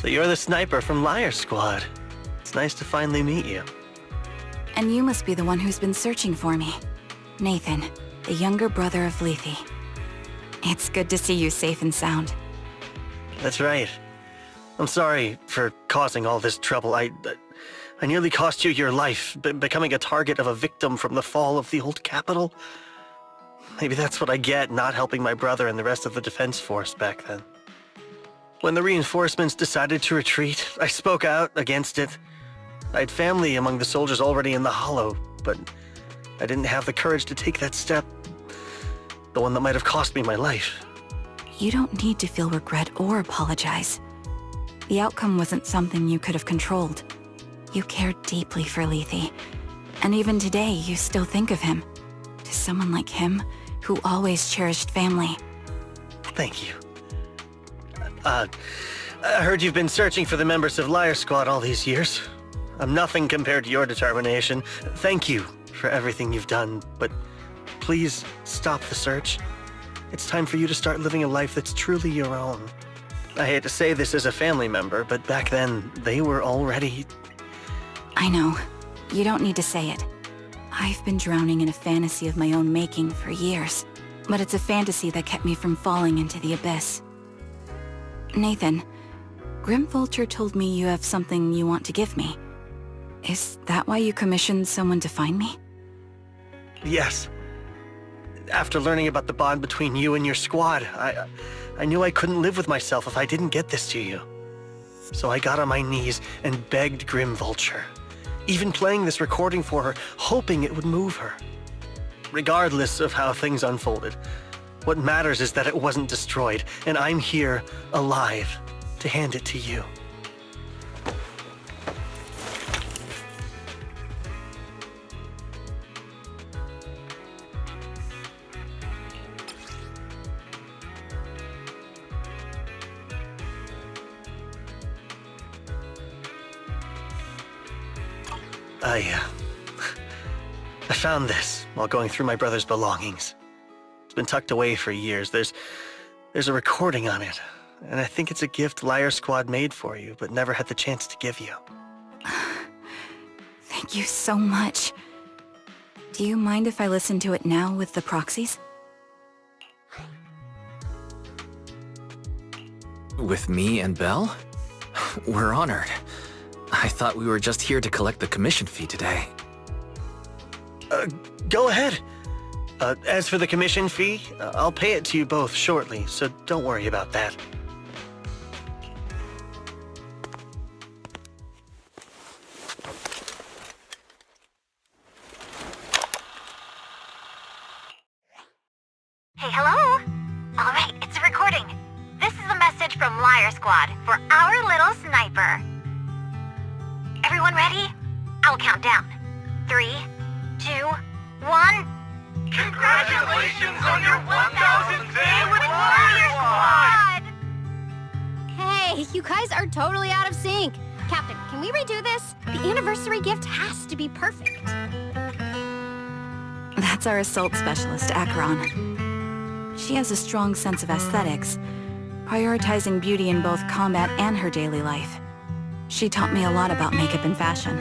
So you're the sniper from Liar Squad. It's nice to finally meet you. And you must be the one who's been searching for me. Nathan, the younger brother of Lethe. It's good to see you safe and sound. That's right. I'm sorry for causing all this trouble. I nearly cost you your life, becoming a target of a victim from the fall of the old capital. Maybe that's what I get not helping my brother and the rest of the defense force back then. When the reinforcements decided to retreat, I spoke out against it. I had family among the soldiers already in the Hollow, but I didn't have the courage to take that step. The one that might have cost me my life. You don't need to feel regret or apologize. The outcome wasn't something you could have controlled. You cared deeply for Lethe, and even today you still think of him. To someone like him, who always cherished family. Thank you. I heard you've been searching for the members of Liar Squad all these years. I'm nothing compared to your determination. Thank you for everything you've done, but please stop the search. It's time for you to start living a life that's truly your own. I hate to say this as a family member, but back then, they were already... I know. You don't need to say it. I've been drowning in a fantasy of my own making for years, but it's a fantasy that kept me from falling into the abyss. Nathan, Grim Vulture told me you have something you want to give me. Is that why you commissioned someone to find me? Yes. After learning about the bond between you and your squad, I knew I couldn't live with myself if I didn't get this to you. So I got on my knees and begged Grim Vulture, even playing this recording for her, hoping it would move her. Regardless of how things unfolded, what matters is that it wasn't destroyed, and I'm here, alive, to hand it to you. I found this while going through my brother's belongings. It's been tucked away for years. There's a recording on it, and I think it's a gift Liar Squad made for you, but never had the chance to give you. Thank you so much. Do you mind if I listen to it now with the proxies? With me and Belle? We're honored. I thought we were just here to collect the commission fee today. Go ahead. As for the commission fee, I'll pay it to you both shortly, so don't worry about that. Hey, hello? All right, it's a recording. This is a message from Liar Squad for our little sniper. Everyone ready? I'll count down. 3, 2, 1. Congratulations on your 1,000th day with Liar Squad! Hey, you guys are totally out of sync. Captain, can we redo this? The anniversary gift has to be perfect. That's our assault specialist, Acheron. She has a strong sense of aesthetics, prioritizing beauty in both combat and her daily life. She taught me a lot about makeup and fashion.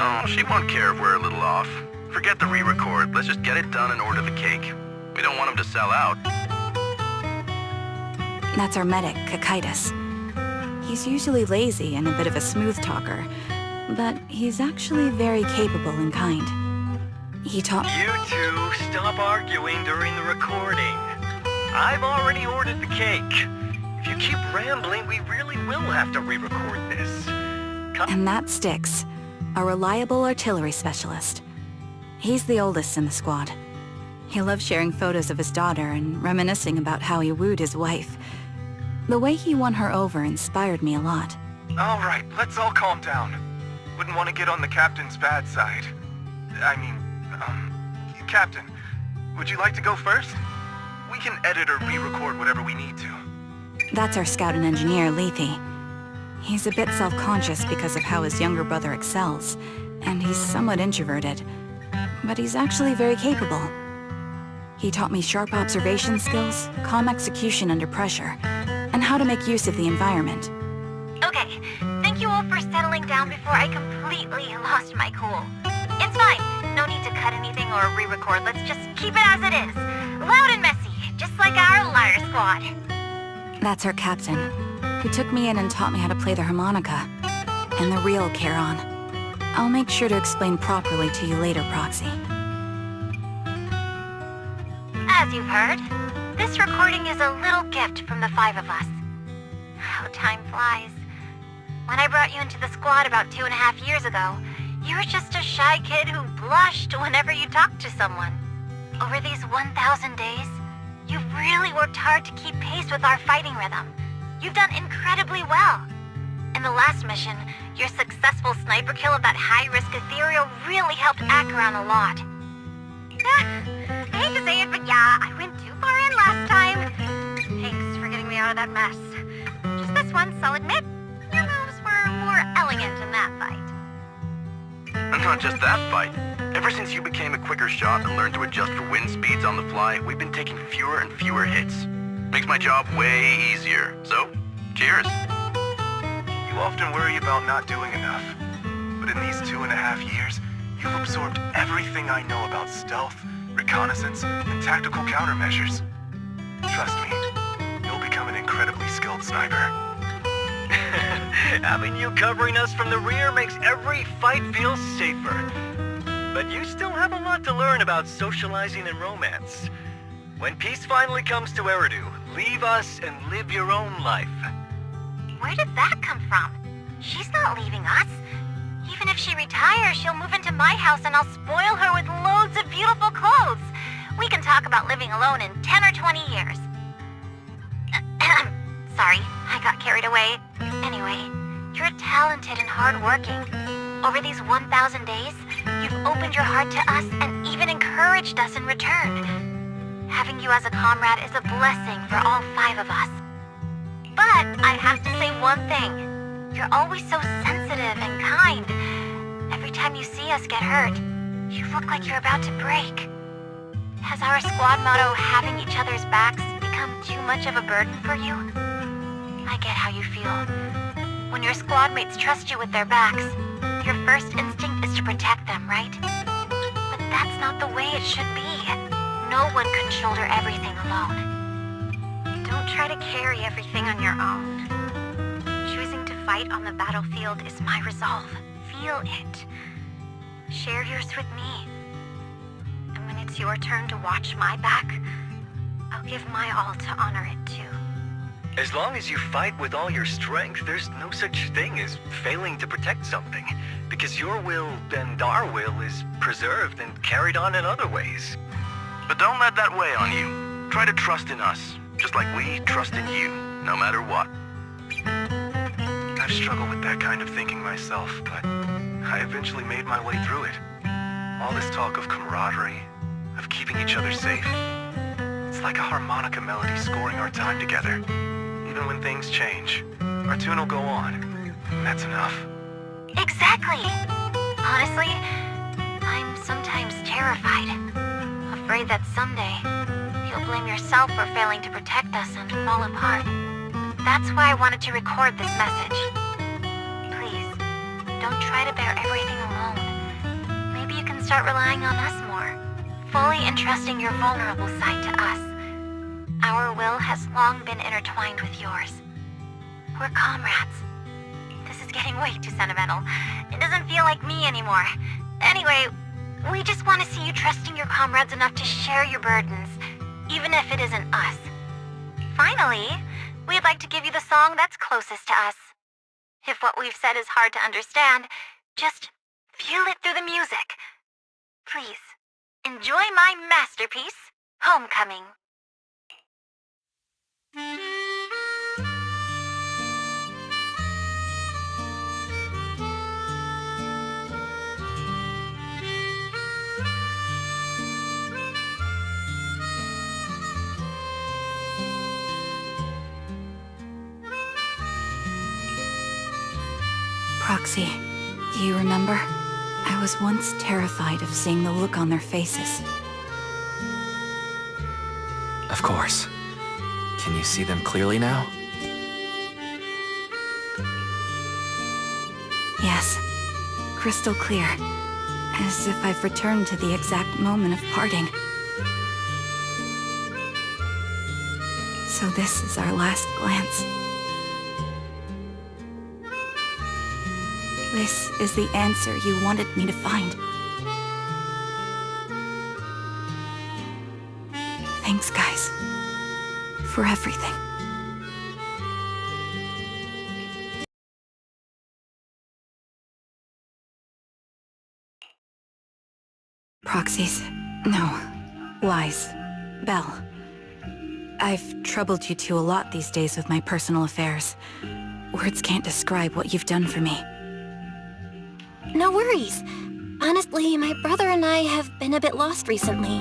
Oh, she won't care if we're a little off. Forget the re-record. Let's just get it done and order the cake. We don't want him to sell out. That's our medic, Kakaitis. He's usually lazy and a bit of a smooth talker, but he's actually very capable and kind. He taught me— You two, stop arguing during the recording. I've already ordered the cake. If you keep rambling, we really will have to re-record this. And that Styx, a reliable artillery specialist. He's the oldest in the squad. He loves sharing photos of his daughter and reminiscing about how he wooed his wife. The way he won her over inspired me a lot. All right, let's all calm down. Wouldn't want to get on the captain's bad side. Captain, would you like to go first? We can edit or re-record whatever we need to. That's our scout and engineer, Lethe. He's a bit self-conscious because of how his younger brother excels, and he's somewhat introverted, but he's actually very capable. He taught me sharp observation skills, calm execution under pressure, and how to make use of the environment. Okay, thank you all for settling down before I completely lost my cool. It's fine. no need to cut anything or re-record. Let's just keep it as it is. Loud and messy, just like our liar squad. That's our captain, who took me in and taught me how to play the harmonica. And the real Charon. I'll make sure to explain properly to you later, Proxy. As you've heard, this recording is a little gift from the 5 of us. How time flies. When I brought you into the squad about 2.5 years ago, you were just a shy kid who blushed whenever you talked to someone. Over these 1,000 days, you've really worked hard to keep pace with our fighting rhythm. You've done incredibly well. In the last mission, your successful sniper kill of that high-risk ethereal really helped Acheron a lot. I hate to say it, but yeah, I went too far in last time. Thanks for getting me out of that mess. Just this once, I'll admit, your moves were more elegant in that fight. And not just that fight. Ever since you became a quicker shot and learned to adjust for wind speeds on the fly, we've been taking fewer and fewer hits. Makes my job way easier. So, cheers. You often worry about not doing enough. But in these 2.5 years, you've absorbed everything I know about stealth, reconnaissance, and tactical countermeasures. Trust me, you'll become an incredibly skilled sniper. Having you covering us from the rear makes every fight feel safer. But you still have a lot to learn about socializing and romance. When peace finally comes to Eridu, leave us and live your own life. Where did that come from? She's not leaving us. Even if she retires, she'll move into my house and I'll spoil her with loads of beautiful clothes. We can talk about living alone in 10 or 20 years. Sorry, I got carried away. Anyway, you're talented and hardworking. Over these 1,000 days, you've opened your heart to us and even encouraged us in return. Having you as a comrade is a blessing for all 5 of us. But I have to say one thing. You're always so sensitive and kind. Every time you see us get hurt, you look like you're about to break. Has our squad motto, having each other's backs, become too much of a burden for you? I get how you feel. When your squad mates trust you with their backs, your first instinct is to protect them, right? But that's not the way it should be. No one can shoulder everything alone. Don't try to carry everything on your own. Choosing to fight on the battlefield is my resolve. Feel it. Share yours with me. And when it's your turn to watch my back, I'll give my all to honor it too. As long as you fight with all your strength, there's no such thing as failing to protect something, because your will and our will is preserved and carried on in other ways. But don't let that weigh on you. Try to trust in us, just like we trust in you, no matter what. I've struggled with that kind of thinking myself, but I eventually made my way through it. All this talk of camaraderie, of keeping each other safe, it's like a harmonica melody scoring our time together. Even when things change, our tune will go on. And that's enough. Exactly. Honestly, I'm sometimes terrified. Afraid that someday, you'll blame yourself for failing to protect us and fall apart. That's why I wanted to record this message. Please, don't try to bear everything alone. Maybe you can start relying on us more, fully entrusting your vulnerable side to us. Our will has long been intertwined with yours. We're comrades. This is getting way too sentimental. It doesn't feel like me anymore. Anyway, we just want to see you trusting your comrades enough to share your burdens, even if it isn't us. Finally, we'd like to give you the song that's closest to us. If what we've said is hard to understand, just feel it through the music. Please, enjoy my masterpiece, Homecoming. Proxy, do you remember? I was once terrified of seeing the look on their faces. Of course. Can you see them clearly now? Yes. Crystal clear. As if I've returned to the exact moment of parting. So this is our last glance. This is the answer you wanted me to find. Thanks, guys. For everything. Proxies. No. Lies. Belle. I've troubled you two a lot these days with my personal affairs. Words can't describe what you've done for me. No worries. Honestly, my brother and I have been a bit lost recently.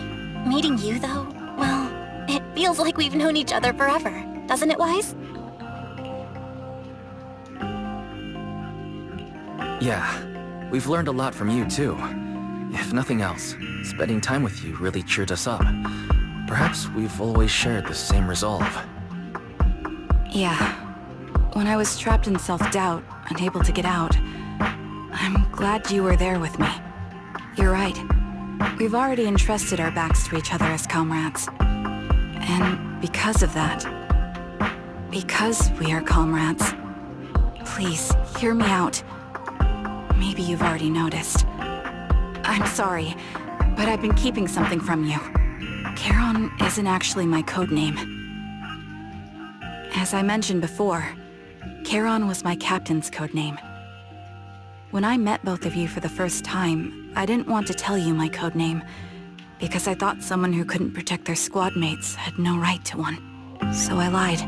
Meeting you, though, well, it feels like we've known each other forever. Doesn't it, Wise? Yeah, we've learned a lot from you, too. If nothing else, spending time with you really cheered us up. Perhaps we've always shared the same resolve. Yeah. When I was trapped in self-doubt, unable to get out, I'm glad you were there with me. You're right. We've already entrusted our backs to each other as comrades. And because of that, because we are comrades, please, hear me out. Maybe you've already noticed. I'm sorry, but I've been keeping something from you. Charon isn't actually my code name. As I mentioned before, Charon was my captain's code name. When I met both of you for the first time, I didn't want to tell you my code name, because I thought someone who couldn't protect their squad mates had no right to one. So I lied.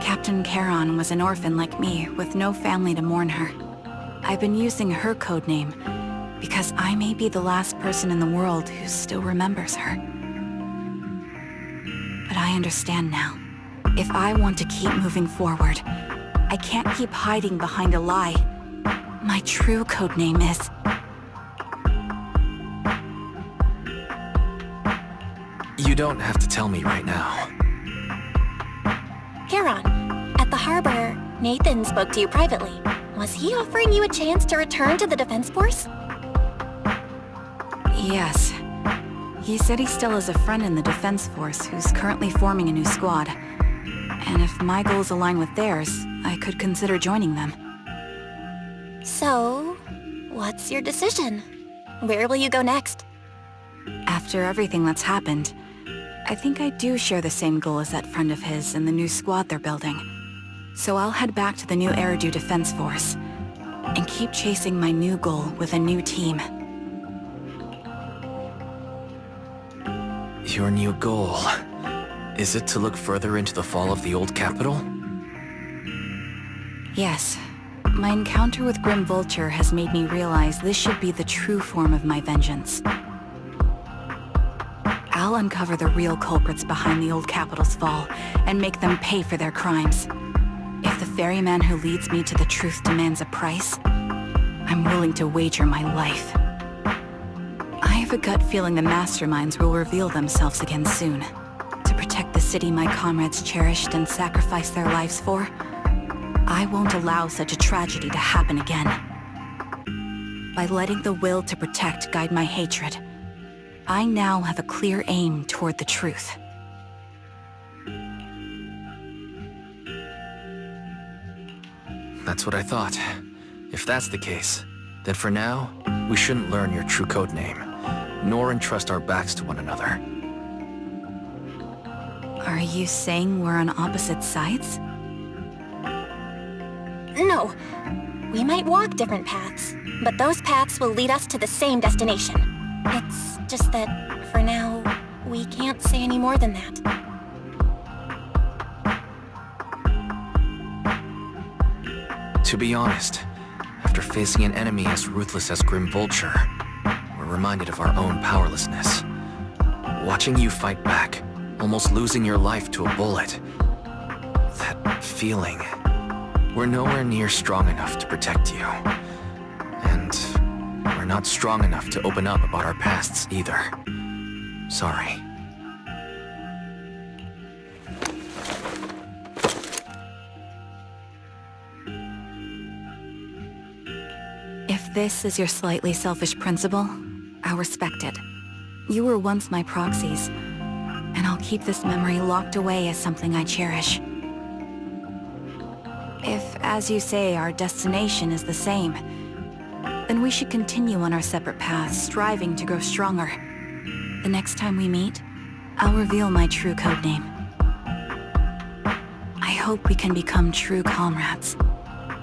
Captain Charon was an orphan like me, with no family to mourn her. I've been using her code name because I may be the last person in the world who still remembers her. But I understand now. If I want to keep moving forward, I can't keep hiding behind a lie. My true codename is... You don't have to tell me right now. Charon, at the harbor, Nathan spoke to you privately. Was he offering you a chance to return to the Defense Force? Yes. He said he still has a friend in the Defense Force who's currently forming a new squad. And if my goals align with theirs, I could consider joining them. So, what's your decision? Where will you go next? After everything that's happened, I think I do share the same goal as that friend of his and the new squad they're building. So I'll head back to the new Eridu Defense Force and keep chasing my new goal with a new team. Your new goal... is it to look further into the fall of the old capital? Yes. My encounter with Grim Vulture has made me realize this should be the true form of my vengeance. I'll uncover the real culprits behind the old capital's fall and make them pay for their crimes. If the ferryman who leads me to the truth demands a price, I'm willing to wager my life. I have a gut feeling the masterminds will reveal themselves again soon. To protect the city my comrades cherished and sacrificed their lives for, I won't allow such a tragedy to happen again. By letting the will to protect guide my hatred, I now have a clear aim toward the truth. That's what I thought. If that's the case, then for now, we shouldn't learn your true code name, nor entrust our backs to one another. Are you saying we're on opposite sides? No. We might walk different paths, but those paths will lead us to the same destination. It's just that, for now, we can't say any more than that. To be honest, after facing an enemy as ruthless as Grim Vulture, we're reminded of our own powerlessness. Watching you fight back, almost losing your life to a bullet. That feeling. We're nowhere near strong enough to protect you. And we're not strong enough to open up about our pasts either. Sorry. If If this is your slightly selfish principle, I'll respect it. You were once my proxies, and I'll keep this memory locked away as something I cherish. If, as you say, our destination is the same, then we should continue on our separate paths, striving to grow stronger. The next time we meet, I'll reveal my true codename. I hope we can become true comrades.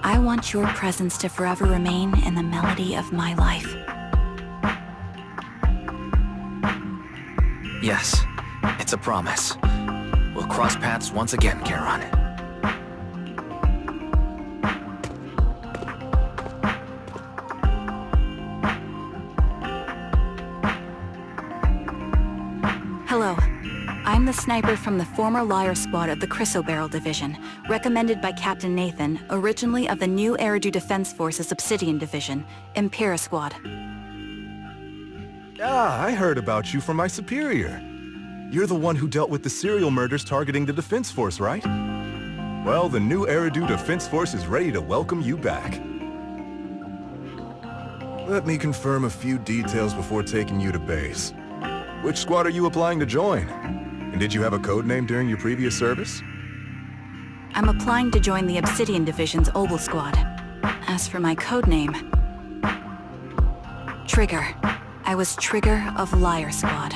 I want your presence to forever remain in the melody of my life. Yes, it's a promise. We'll cross paths once again, Charon. Hello. I'm the sniper from the former Liar Squad of the Chrysoberyl Division, recommended by Captain Nathan, originally of the new Eridu Defense Forces Obsidian Division, Impera Squad. Ah, I heard about you from my superior. You're the one who dealt with the serial murders targeting the Defense Force, right? Well, the new Eridu Defense Force is ready to welcome you back. Let me confirm a few details before taking you to base. Which squad are you applying to join? And did you have a code name during your previous service? I'm applying to join the Obsidian Division's Obel Squad. As for my codename... Trigger. I was Trigger of Liar Squad.